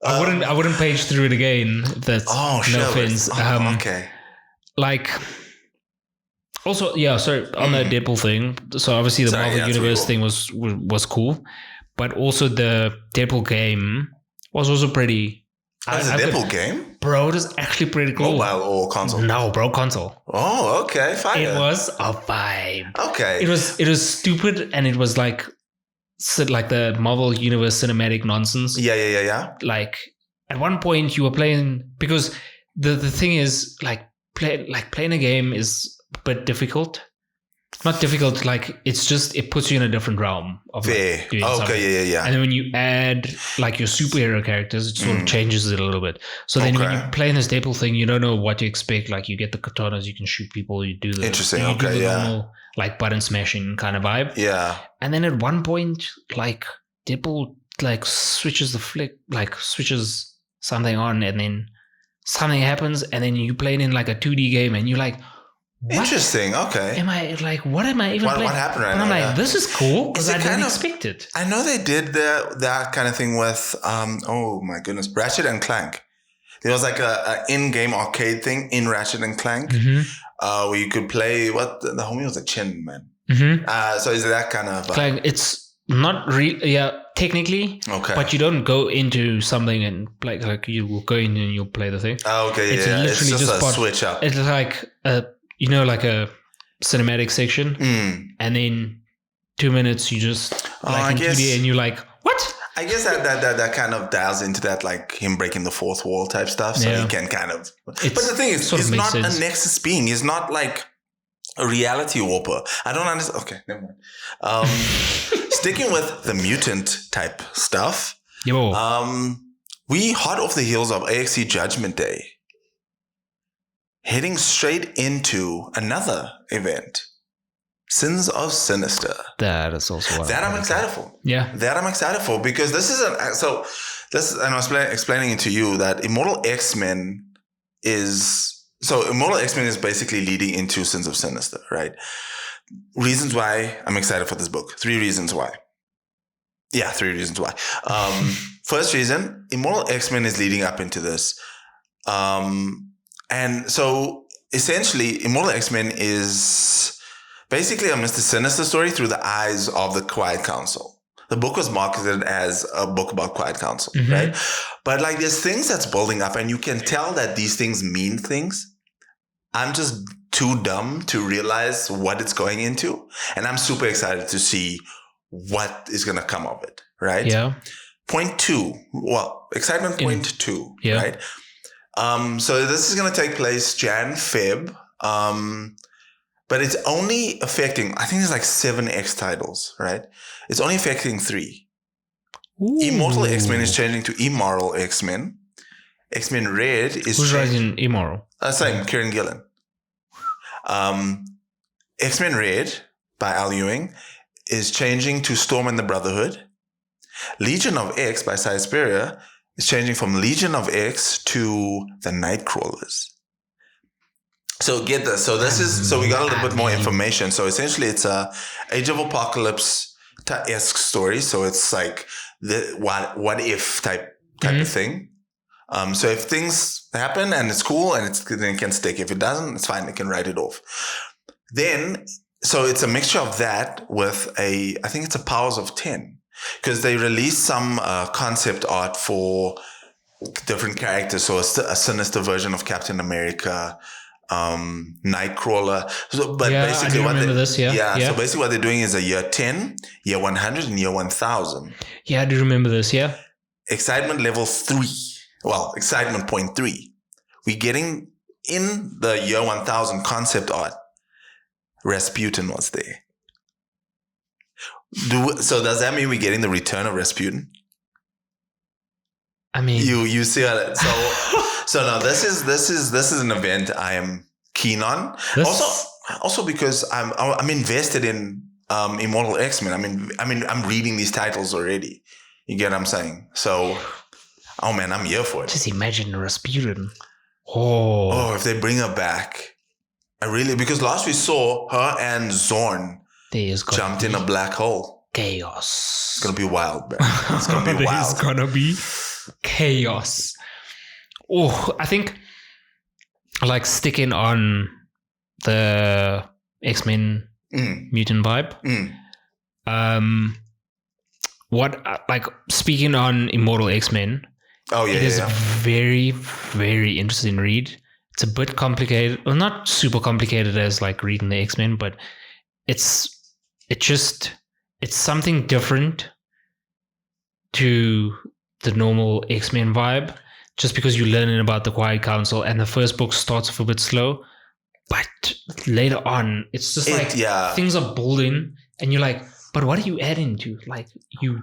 I wouldn't page through it again. That's no offense. Okay. Like, also, on the Deadpool thing. So obviously the Marvel Universe thing was cool, but also the Deadpool game was also pretty. It's a Deadpool game? Bro, it is actually pretty cool. Mobile or console? No, bro, console. Oh, okay, fine. It was a vibe. Okay. It was stupid, and it was like the Marvel Universe cinematic nonsense. Yeah. Like at one point you were playing, because the thing is playing a game is a bit difficult. Not difficult, like it's just it puts you in a different realm of like, doing something. Yeah. And then when you add like your superhero characters, it sort of changes it a little bit. So then when you play in this Deadpool thing, you don't know what to expect. Like you get the katanas, you can shoot people, you do the normal like button smashing kind of vibe. Yeah. And then at one point, like Deadpool like switches something on, and then something happens, and then you play it in like a 2D game, and you're like, what? Interesting. Okay. What am I even playing? What happened right now? And I'm like, this is cool because I didn't expect it. I know they did that kind of thing with, oh my goodness, Ratchet and Clank. There was like a in-game arcade thing in Ratchet and Clank, where you could play what the homie was a Chin Man. So is that kind of like it's not really technically, okay, but you don't go into something and play, like you will go in and you'll play the thing. Oh, okay, it's yeah, literally it's just a part, switch up. It's like like a cinematic section, and then 2 minutes you just like in 2D and you're like, what? I guess that kind of dials into that, like him breaking the fourth wall type stuff. So he can kind of. But the thing is, he's not a Nexus being. He's not like a reality warper. I don't understand. Okay, never mind. Sticking with the mutant type stuff. We hot off the heels of AXE Judgment Day, heading straight into another event. Sins of Sinister. That is also what I'm excited for. Yeah. That I'm excited for because this is and I was explaining it to you that Immortal X-Men is basically leading into Sins of Sinister, right? Reasons why I'm excited for this book. 3 reasons why. Yeah, 3 reasons why. First reason, Immortal X-Men is leading up into this. And so essentially Immortal X-Men is basically a Mr. Sinister story through the eyes of the Quiet Council. The book was marketed as a book about Quiet Council, right? But like there's things that's building up and you can tell that these things mean things. I'm just too dumb to realize what it's going into. And I'm super excited to see what is going to come of it, right? Yeah. Point 2. Well, excitement point 2, right? So this is going to take place Jan-Feb. But it's only affecting, I think there's like 7 X titles, right? It's only affecting 3. Ooh. Immortal X-Men is changing to Immoral X-Men. X-Men Red is... Who's writing Immoral? Same, Kieran Gillen. X-Men Red by Al Ewing is changing to Storm and the Brotherhood. Legion of X by Cy Spurrier is changing from Legion of X to the Nightcrawlers. So get this. So we got a little bit more information. So essentially it's a Age of Apocalypse-esque story. So it's like the what if type of thing. So if things happen and it's cool and then it can stick. If it doesn't, it's fine. They can write it off. Then, so it's a mixture of that with I think it's a Powers of 10 because they released some concept art for different characters. So a sinister version of Captain America, Nightcrawler. So, but basically, So basically, what they're doing is a year 10, year 100, and year 1000. Yeah, I do remember this. Yeah. Excitement level 3. Well, excitement point 3. We're getting in the year 1000 concept art. Rasputin was there. So does that mean we're getting the return of Rasputin? I mean, you see how that. So no, this is an event I am keen on. Also because I'm invested in Immortal X-Men. I mean I'm reading these titles already. You get what I'm saying? So, oh man, I'm here for it. Just imagine Rasputin. Oh, if they bring her back, because last we saw her and Zorn jumped in a black hole. Chaos. It's gonna be wild, bro. It's gonna be wild. It's gonna be chaos. Oh, I think like sticking on the X-Men mutant vibe. Speaking on Immortal X-Men. Oh yeah, it is a very, very interesting read. It's a bit complicated, well, not super complicated as like reading the X-Men, but it's something different to the normal X-Men vibe. Just because you're learning about the Quiet Council and the first book starts off a bit slow, but later on it's just things are building and you're like, but what are you adding to? Like you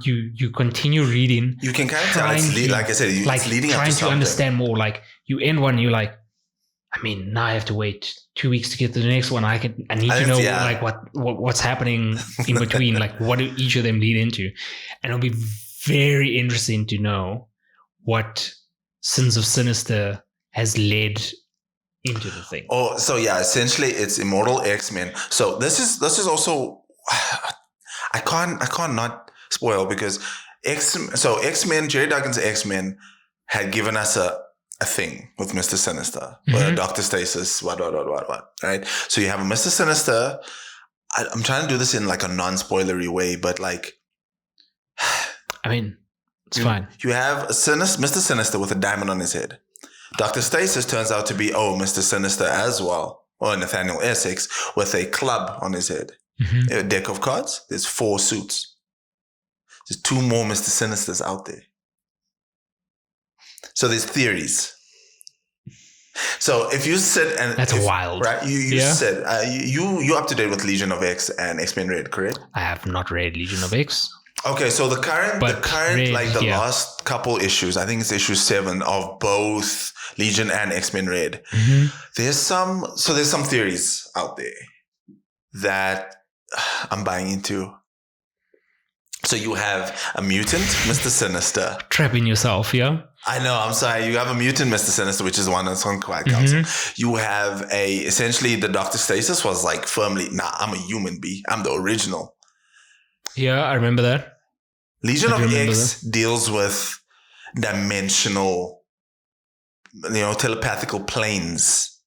continue reading. You can kind of tell it's leading up to something. Trying to understand more. Like you end one, you're like, I mean, now I have to wait 2 weeks to get to the next one. I need to know like what's happening in between. Like what do each of them lead into? And it'll be very interesting to know what Sins of Sinister has led into the thing. Oh, so yeah, essentially it's Immortal X-Men. So this is also I can't not spoil because X-Men, Jerry Duggan's X-Men had given us a a thing with Mr. Sinister, where Dr. Stasis, what, right? So you have a Mr. Sinister. I'm trying to do this in like a non-spoilery way, but like, I mean, it's fine. You have a Mr. Sinister with a diamond on his head. Dr. Stasis turns out to be, Mr. Sinister as well, or Nathaniel Essex with a club on his head. A deck of cards. There's 4 suits. There's 2 more Mr. Sinisters out there. So there's theories. So if you sit and that's wild, right? You said you up to date with Legion of X and X-Men Red, correct? I have not read Legion of X. Okay, so the current Red, like the last couple issues, I think it's issue 7 of both Legion and X-Men Red. There's some theories out there that I'm buying into. So you have a mutant, Mr. Sinister. Trapping yourself, yeah? I know, I'm sorry. You have a mutant, Mr. Sinister, which is one that's on Quiet Council. You have essentially the Dr. Stasis was like firmly, I'm a human being. I'm the original. Yeah, I remember that. Legion of X deals with dimensional, telepathical planes,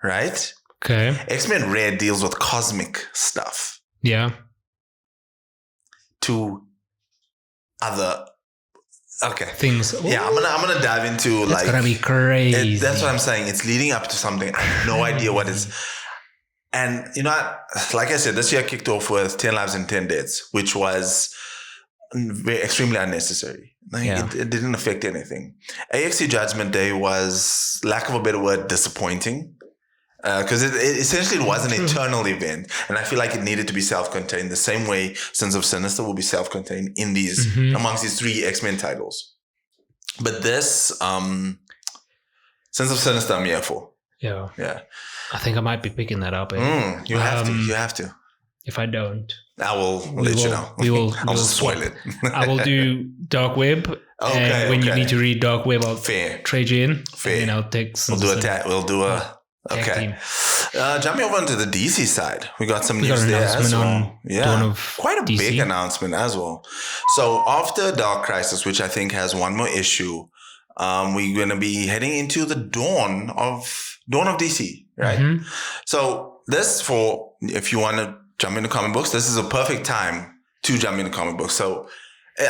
right? Okay. X-Men Red deals with cosmic stuff. Yeah. To other things. Yeah, I'm gonna dive into that's gonna be crazy. That's what I'm saying. It's leading up to something. I have no idea what is. And like I said, this year kicked off with 10 Lives and 10 Deaths, which was extremely unnecessary. It didn't affect anything. AXC Judgment Day was, lack of a better word, disappointing. Because it essentially was an eternal event, and I feel like it needed to be self-contained the same way Sins of Sinister will be self-contained in these amongst these 3 X-Men titles. But this Sins of Sinister I'm here for. Yeah. I think I might be picking that up. You have to. If I don't, I will let you know. I'll spoil it. I will do Dark Web. And when you need to read Dark Web, I'll trade you in. Fair. And I'll take some. We'll do a okay. Jumping over into the DC side, we got some news there as well. Quite a big announcement as well. So after Dark Crisis, which I think has one more issue, we're going to be heading into the dawn of DC, right? So if you want to jump into comic books, this is a perfect time to jump into comic books. So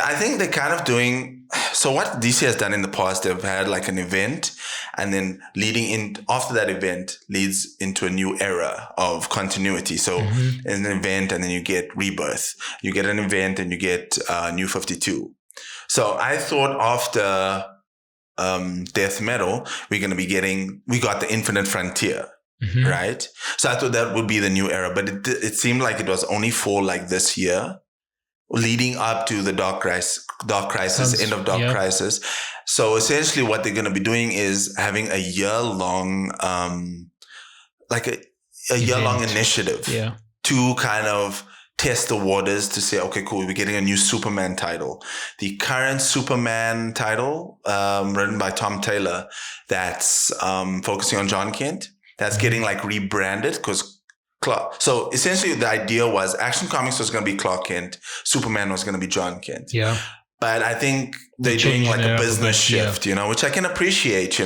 I think they're kind of doing, so what DC has done in the past, they've had like an event, and then after that event leads into a new era of continuity. So an event, and then you get Rebirth. You get an event and you get New 52. So I thought after Death Metal, we got the Infinite Frontier. Right? So I thought that would be the new era, but it seemed like it was only for like this year, leading up to the Dark Crisis, end of Dark Crisis. So essentially what they're going to be doing is having a year-long, year-long initiative to kind of test the waters to say, okay, cool, we're getting a new Superman title. The current Superman title, written by Tom Taylor, that's focusing on John Kent, that's getting like rebranded because so essentially the idea was Action Comics was going to be Clark Kent, Superman was going to be John Kent. Yeah. But I think they're doing like a business shift, which I can appreciate, So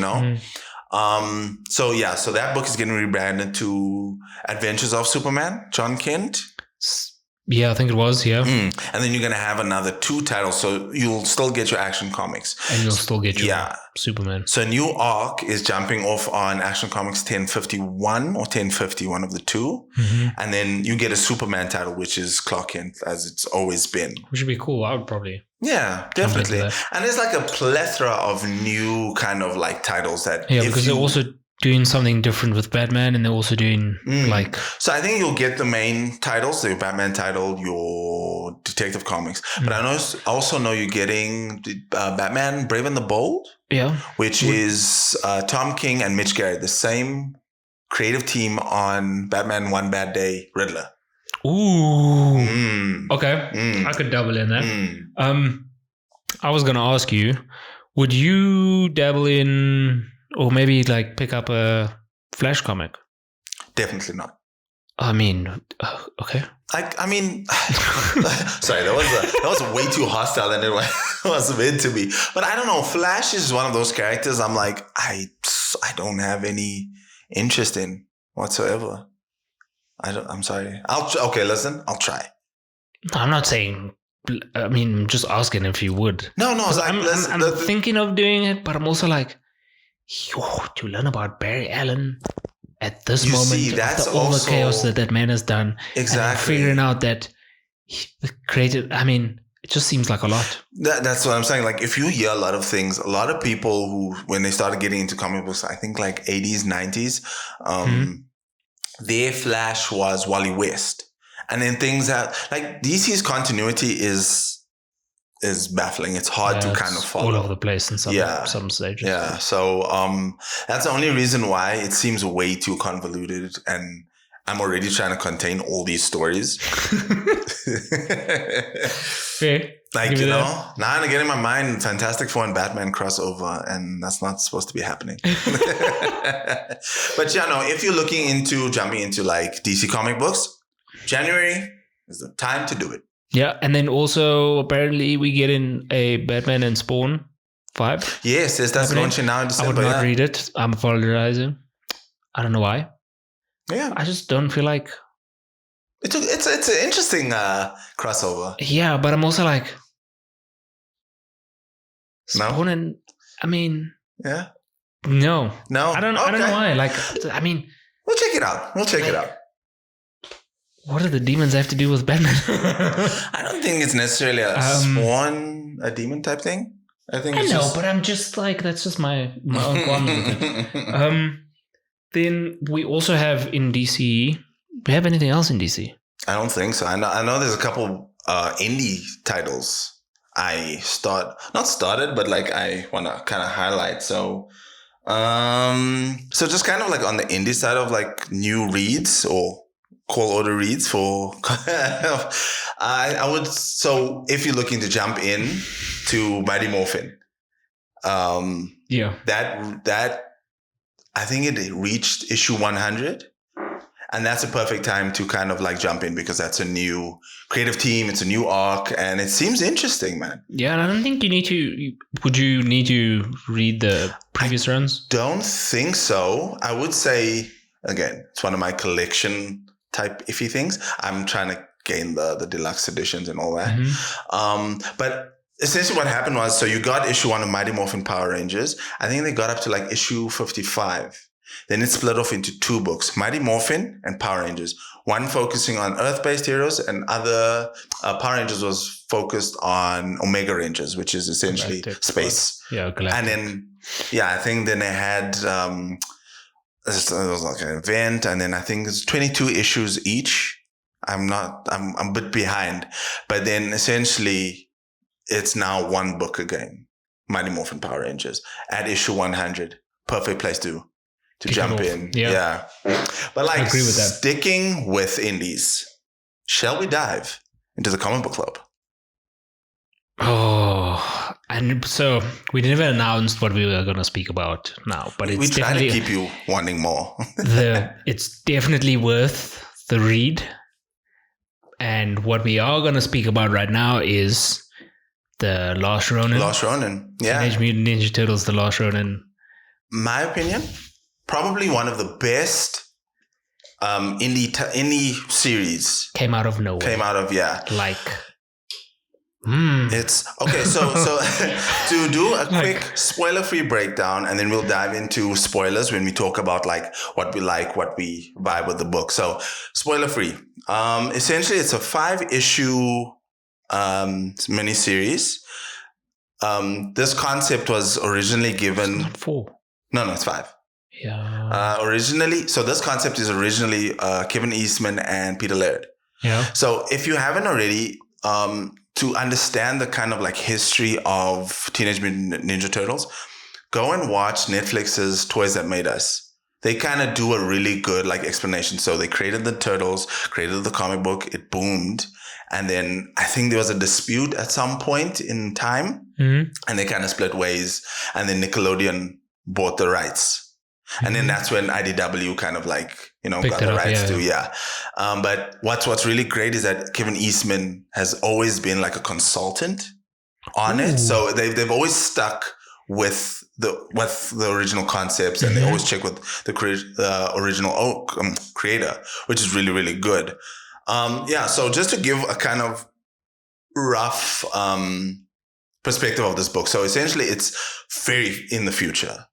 that book is getting rebranded to Adventures of Superman, John Kent. Yeah, I think it was, yeah. And then you're going to have another 2 titles. So you'll still get your Action Comics. And you'll still get your Superman. So a new arc is jumping off on Action Comics 1051 or 1050, one of the 2. And then you get a Superman title, which is Clark Kent, as it's always been. Which would be cool. I would probably. Yeah, definitely. And there's like a plethora of new kind of like titles that. Yeah, because they're also doing something different with Batman, and they're also doing So I think you'll get the main titles, your Batman title, your Detective Comics. But I also know you're getting Batman Brave and the Bold. Yeah. Which is Tom King and Mitch Garrett, the same creative team on Batman One Bad Day Riddler. Ooh. Okay. I could double in that. I was going to ask you, would you dabble in... or maybe like pick up a Flash comic? Definitely not. I mean, okay. I mean, sorry, that was way too hostile than it was meant to be. But I don't know. Flash is one of those characters. I'm like, I don't have any interest in whatsoever. I'm sorry. Okay, listen, I'll try. I'm not saying. I mean, I'm just asking if you would. No. Like, I'm thinking of doing it, but I'm also like, to learn about Barry Allen at this moment, that's after all also the chaos that man has done, exactly, and figuring out that he created. I mean, it just seems like a lot. That's what I'm saying. Like, if you hear a lot of things, a lot of people who, when they started getting into comic books, I think like 80s, 90s, their Flash was Wally West. And then things that, like, DC's continuity is baffling. It's hard to kind of follow. All over the place in some stages. Yeah. So that's the only reason why it seems way too convoluted, and I'm already trying to contain all these stories. Fair. Like, you know, now and again in my mind, Fantastic Four and Batman crossover, and that's not supposed to be happening. But yeah, no, if you're jumping into like DC comic books, January is the time to do it. Yeah, and then also apparently we get in a Batman and Spawn 5. Yes, that's launching now in December. I would not read it. I'm apologizing. I don't know why. Yeah, I just don't feel like it's an interesting crossover. Yeah, but I'm also like Spawn and I mean, yeah, no. I don't know why. Like, I mean, we'll check it out. What do the demons have to do with Batman? I don't think it's necessarily a Spawn, a demon type thing. I know, but I'm just like, that's just my own qualms with it. Then we also have in DC. Do we have anything else in DC? I don't think so. I know there's a couple indie titles but like I want to kind of highlight. So just kind of like on the indie side of like new reads or call order reads for I would. So if you're looking to jump in to Mighty Morphin, that I think it reached issue 100, and that's a perfect time to kind of like jump in because that's a new creative team, it's a new arc, and it seems interesting, man. Yeah, and I don't think you need to. Would you need to read the previous runs? Don't think so. I would say again, it's one of my collection type iffy things. I'm trying to gain the deluxe editions and all that. But essentially what happened was, so you got issue 1 of Mighty Morphin Power Rangers. I think they got up to like issue 55. Then it split off into 2 books, Mighty Morphin and Power Rangers. One focusing on Earth-based heroes, and other Power Rangers was focused on Omega Rangers, which is essentially space. Yeah, galactic. And then, I think then they had... it was like an event, and then I think it's 22 issues each. I'm a bit behind, but then essentially it's now 1 book again. Mighty Morphin Power Rangers at issue 100. Perfect place to jump in. Yeah. But like, I agree with that. Sticking with indies, shall we dive into the comic book club? Oh, and so we never announced what we were going to speak about now, but we try to keep you wanting more. It's definitely worth the read. And what we are going to speak about right now is The Last Ronin. Yeah. Teenage Mutant Ninja Turtles, The Last Ronin. My opinion, probably one of the best indie series. Came out of nowhere. It's okay. So to do a quick spoiler-free breakdown, and then we'll dive into spoilers when we talk about like what we vibe with the book. So spoiler-free. Essentially, it's a 5-issue miniseries. This concept was originally given. It's not 4. No, it's 5. Yeah. So this concept is originally Kevin Eastman and Peter Laird. Yeah. So if you haven't already, to understand the kind of like history of Teenage Mutant Ninja Turtles, go and watch Netflix's Toys That Made Us. They kind of do a really good like explanation. So they created the Turtles, created the comic book, it boomed. And then I think there was a dispute at some point in time, and they kind of split ways. And then Nickelodeon bought the rights. And then that's when IDW kind of like, Picked got it the up, rights yeah, to, yeah. But what's really great is that Kevin Eastman has always been like a consultant on it. So they've always stuck with the original concepts, and they always check with the original creator, which is really, really good. So just to give a kind of rough perspective of this book. So essentially it's very in the future.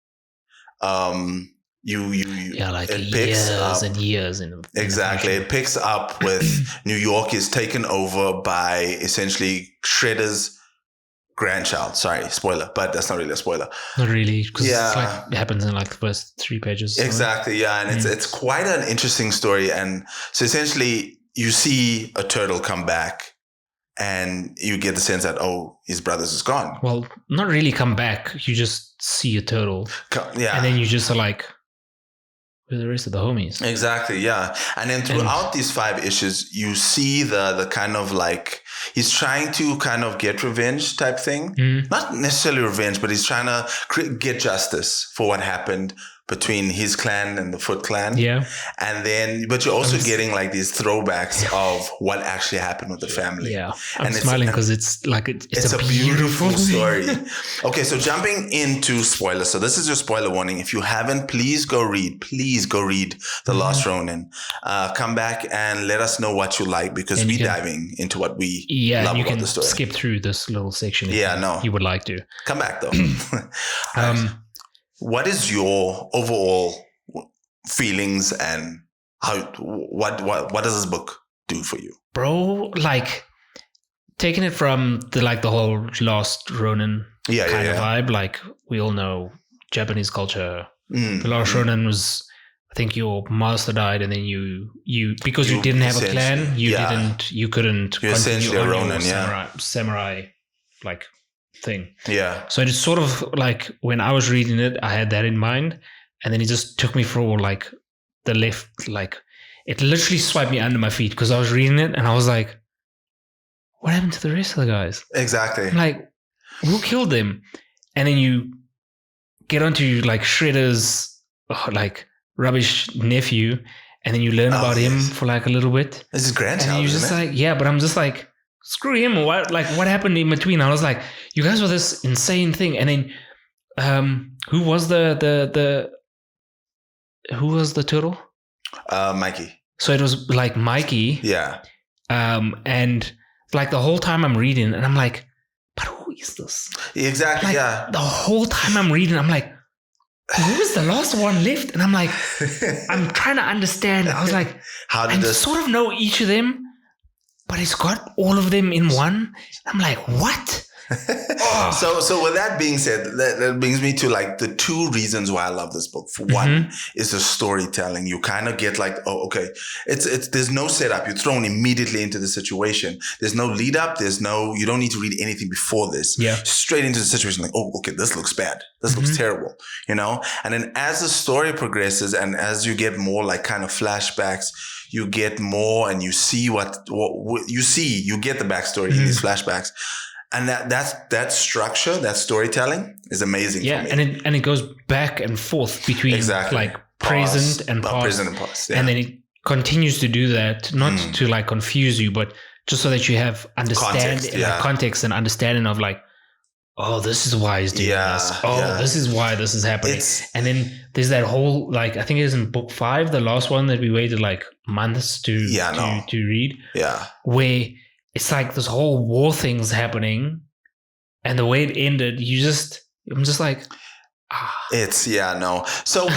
Like it years and years in exactly. It picks up with New York is taken over by essentially Shredder's grandchild. Sorry, spoiler, but that's not really a spoiler. Not really, because it happens in like the first 3 pages. Exactly, yeah, and it's quite an interesting story. And so essentially, you see a turtle come back, and you get the sense that his brothers is gone. Well, not really come back. You just see a turtle, and then you just are like, where's the rest of the homies? Exactly, yeah. And then throughout these 5 issues, you see the kind of like, he's trying to kind of get revenge type thing. Not necessarily revenge, but he's trying to get justice for what happened between his clan and the Foot Clan. Yeah. And then, but you're also getting like these throwbacks of what actually happened with the family. Yeah. I'm smiling because it's like, it's a beautiful story. Okay. So jumping into spoilers. So this is your spoiler warning. If you haven't, please go read The Last Ronin. Come back and let us know what you like, because we're diving into what we love about the story. Skip through this little section. You would like to. Come back though. What is your overall feelings, and what does this book do for you? Bro, like taking it from the whole Last Ronin kind of vibe, like we all know Japanese culture. The Last Ronin was, I think your master died, and then you because you didn't have a clan, you couldn't You're essentially a Ronin, samurai like thing. Yeah. So it's sort of like when I was reading it, I had that in mind, and then it just took me for like the left, like it literally swiped me under my feet, because I was reading it and I was like, what happened to the rest of the guys? Exactly. I'm like, who killed them? And then you get onto like Shredder's like rubbish nephew, and then you learn about him for like a little bit. This is grandchild, and you're just like, yeah, but I'm just like, screw him. What happened in between? I was like, you guys were this insane thing. And then who was the turtle? Mikey. So it was like Mikey. Yeah. And like the whole time I'm reading, and I'm like, but who is this? Exactly. Like, yeah. The whole time I'm reading, I'm like, who is the last one left? And I'm like, I'm trying to understand. I was like, I sort of know each of them, but it's got all of them in one. I'm like, what? So with that being said, that brings me to like the 2 reasons why I love this book. For one is the storytelling. You kind of get like, it's there's no setup. You're thrown immediately into the situation. There's no lead up. You don't need to read anything before this. Yeah. Straight into the situation. Like, this looks bad. This looks terrible, And then as the story progresses, and as you get more like kind of flashbacks, you get more, and you see what you see. You get the backstory in these flashbacks. And that structure, that storytelling is amazing for me. And it goes back and forth between like present and past. Yeah. And then it continues to do that, not to like confuse you, but just so that you have context and understanding of like, this is why he's doing this. This is why this is happening. And then there's that whole, like, I think it is in book 5, the last one that we waited like months to read. Yeah. Where it's like this whole war thing's happening, and the way it ended, I'm just like, So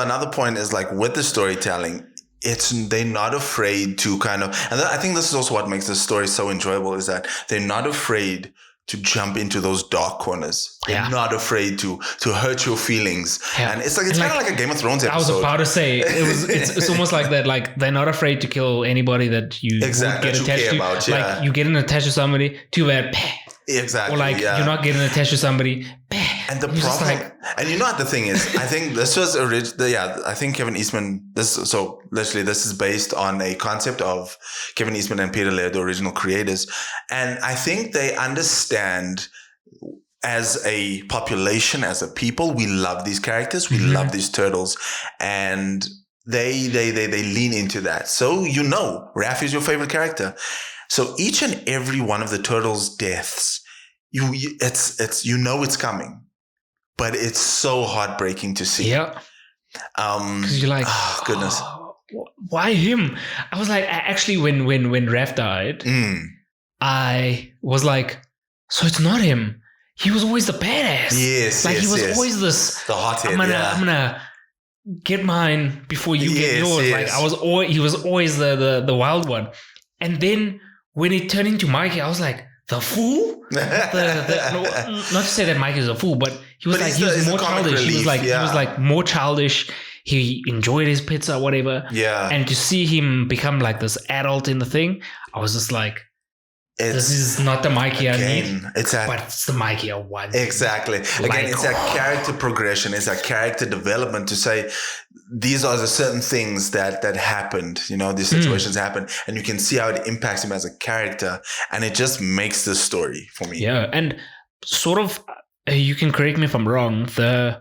another point is like with the storytelling, they're not afraid to kind of, and I think this is also what makes the story so enjoyable, is that they're not afraid to jump into those dark corners. They're not afraid to hurt your feelings. Yeah. And it's kind of like a Game of Thrones episode. I was about to say, it's almost like that. Like, they're not afraid to kill anybody that you get attached to. Like, you getting attached to somebody, too bad. Exactly. Or like, you're not getting attached to somebody. And the problem, and you know what the thing is, I think this was I think Kevin Eastman, this is based on a concept of Kevin Eastman and Peter Laird, the original creators. And I think they understand as a population, as a people, we love these characters. We love these turtles, and they lean into that. So Raph is your favorite character. So each and every one of the turtles' deaths, it's coming, but it's so heartbreaking to see. Yeah. Because you're like, oh goodness, why him? I was like, actually, when Raph died, I was like, so it's not him. He was always the badass. Yes, he was always the hothead. I'm gonna get mine before you get yours. Yes. He was always the wild one. And then when he turned into Mikey, I was like, the fool? Not to say that Mikey is a fool, but he was more childish. He was like more childish. He enjoyed his pizza, whatever. Yeah. And to see him become like this adult in the thing, I was just like, this is not the Mikey I need, but it's the Mikey I want. Exactly. Again, it's a character progression. It's a character development to say, these are the certain things that happened. These situations happen, and you can see how it impacts him as a character, and it just makes the story for me. Yeah, and sort of, you can correct me if I'm wrong, the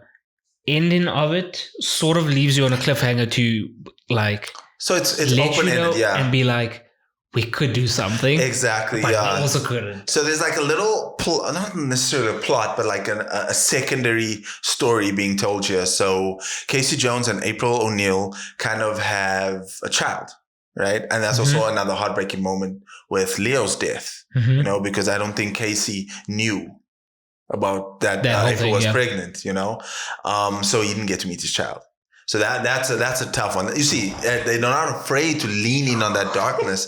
ending of it sort of leaves you on a cliffhanger to like... So it's open-ended, and be like, we could do something. Exactly, but we also couldn't. So there's like a little, not necessarily a plot, but like a secondary story being told here. So Casey Jones and April O'Neil kind of have a child, right? And that's also another heartbreaking moment with Leo's death, because I don't think Casey knew about that April was pregnant, so he didn't get to meet his child. So that's a tough one. You see, they're not afraid to lean in on that darkness,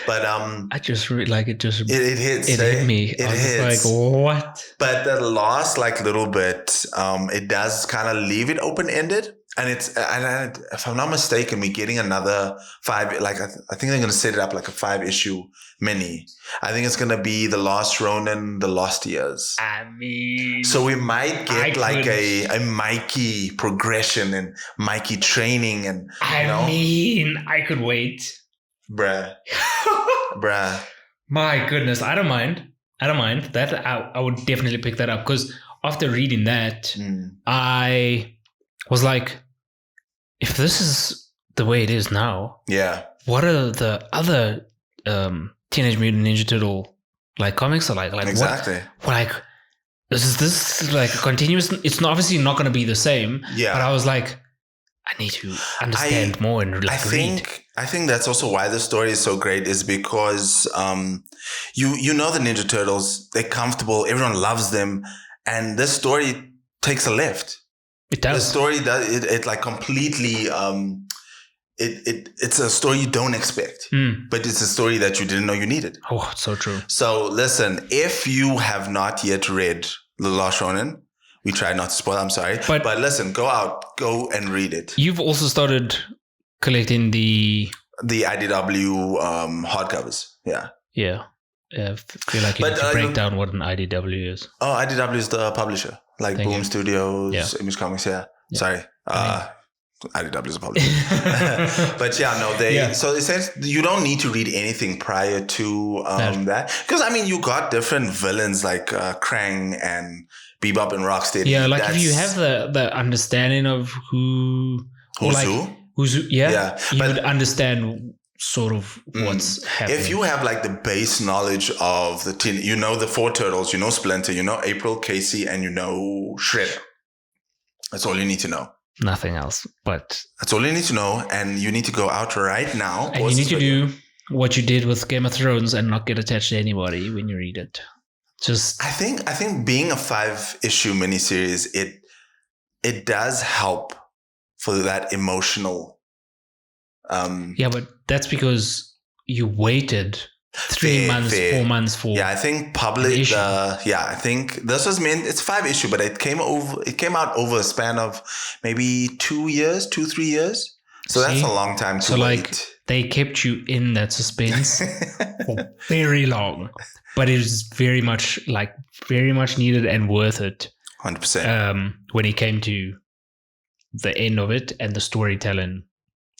but I just really like it. It hits. It hit me. It hits. Like, what? But the last little bit, it does kind of leave it open ended, and if I'm not mistaken, we're getting another 5. Like I think they're going to set it up like a 5-issue mini. I think it's going to be The Last Ronin, The Lost Years. I mean, so we might get a Mikey progression and Mikey training, and I could wait, bruh. My goodness, I don't mind that. I would definitely pick that up, because after reading that, I was like, if this is the way it is now, what are the other Teenage Mutant Ninja Turtle comics are like? Exactly. What is this like a continuous? It's obviously not going to be the same. Yeah. But I was like, I need to understand more and read. I think that's also why the story is so great, is because the Ninja Turtles, they're comfortable, everyone loves them, and this story takes a left. It does. The story does it like completely. It's a story you don't expect, but it's a story that you didn't know you needed. Oh, it's so true. So listen, if you have not yet read The Last Ronin, we tried not to spoil, I'm sorry. But listen, go and read it. You've also started collecting the IDW hardcovers. Yeah. Yeah. I feel like you need to break down what an IDW is. Oh, IDW is the publisher, like Boom Studios, Image Comics. Yeah. Sorry. IDW is a publisher. But so it says you don't need to read anything prior to that. Because you got different villains like Krang and Bebop and Rocksteady. Yeah, like if you have the understanding of who's who, you would understand sort of what's happening. If you have the base knowledge of the 4 turtles, Splinter, April, Casey, and Shredder. That's all you need to know. Nothing else, but that's all you need to know, and you need to go out right now. And you need to do what you did with Game of Thrones and not get attached to anybody when you read it. I think being a 5-issue miniseries, it does help for that emotional. But that's because you waited 3 months, 4 months for. Yeah, I think public. I think this was meant. It's 5-issue, but it came out over a span of maybe 3 years. So that's a long time to wait. They kept you in that suspense for very long, but it was very much needed and worth it. 100%. When it came to the end of it and the storytelling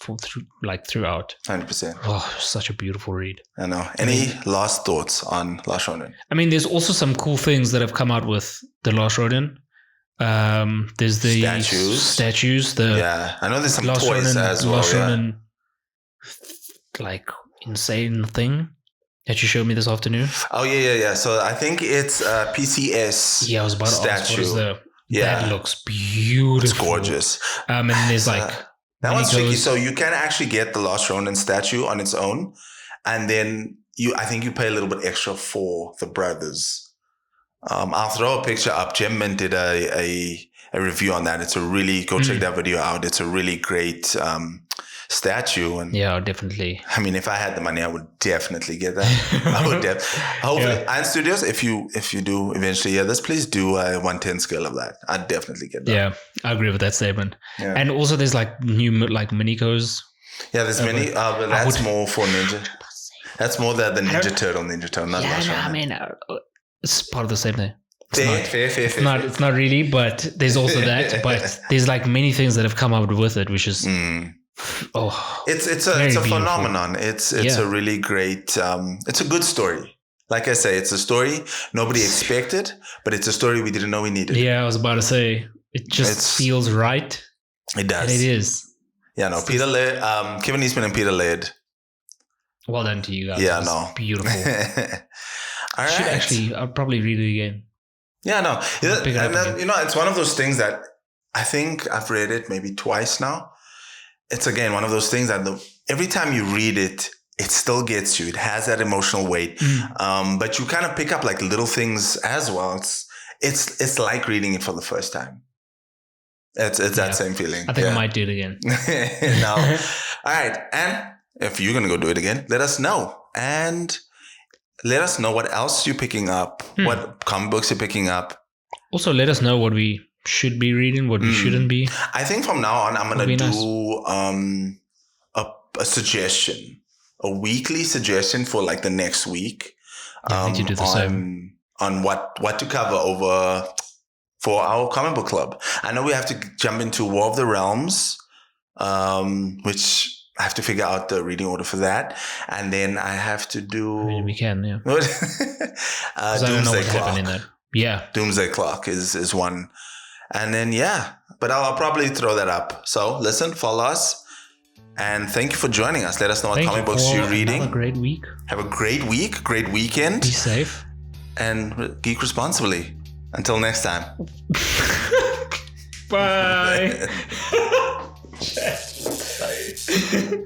throughout. 100%. Oh, such a beautiful read. I know. Any last thoughts on Last Ronin? I mean, there's also some cool things that have come out with The Last Ronin. There's the statues. I know there's some Last toys Ronin, as well. Last Ronin, like insane thing that you showed me this afternoon. Oh yeah. So I think it's a PCS. Yeah, I was about to ask, what is that looks beautiful. It's gorgeous. And there's like that one's tricky. So you can actually get the Last Ronin statue on its own, and then I think you pay a little bit extra for the brothers. I'll throw a picture up. JDF did a review on that. It's a really check that video out. It's a really great statue. And yeah, definitely. I mean, if I had the money, I would definitely get that. I would hopefully. Iron Studios, if you do eventually hear this, please do a 1/10 scale of that. I'd definitely get that. Yeah, I agree with that statement. Yeah. And also, there's like new minicos. Yeah, there's many, but that's more for Ninja. That's more the Ninja Turtle. Not I mean, it's part of the same thing. Fair. It's not really, but there's also that. But there's like many things that have come out with it, which is it's a phenomenon. It's a really great. It's a good story. Like I say, it's a story nobody expected, but it's a story we didn't know we needed. Yeah, I was about to say it just feels right. It does. And it is. Yeah, no. Peter Laird, Kevin Eastman and Peter Laird. Well done to you guys. Yeah, no. Beautiful. All right. I'll probably read it again. Yeah, no. It's one of those things that I think I've read it maybe twice now. It's again one of those things that every time you read it, it still gets you. It has that emotional weight. But you kind of pick up like little things as well. It's like reading it for the first time. It's that same feeling. I think I might do it again. No. All right. And if you're going to go do it again, let us know. And let us know what else you're picking up, what comic books you're picking up. Also, let us know what we should be reading, what we shouldn't be. I think from now on, I'm going to do a suggestion, a weekly suggestion for like the next week. I think you do the same. On what to cover over for our comic book club. I know we have to jump into War of the Realms, which I have to figure out the reading order for that. And then I have to do... I mean, we can, yeah. I don't know what happened in that. Yeah. Doomsday Clock is one. And then, but I'll probably throw that up. So listen, follow us. And thank you for joining us. Let us know what comic books you're reading. Have a great week. Have a great week, great weekend. Be safe. And geek responsibly. Until next time. Bye. Bye.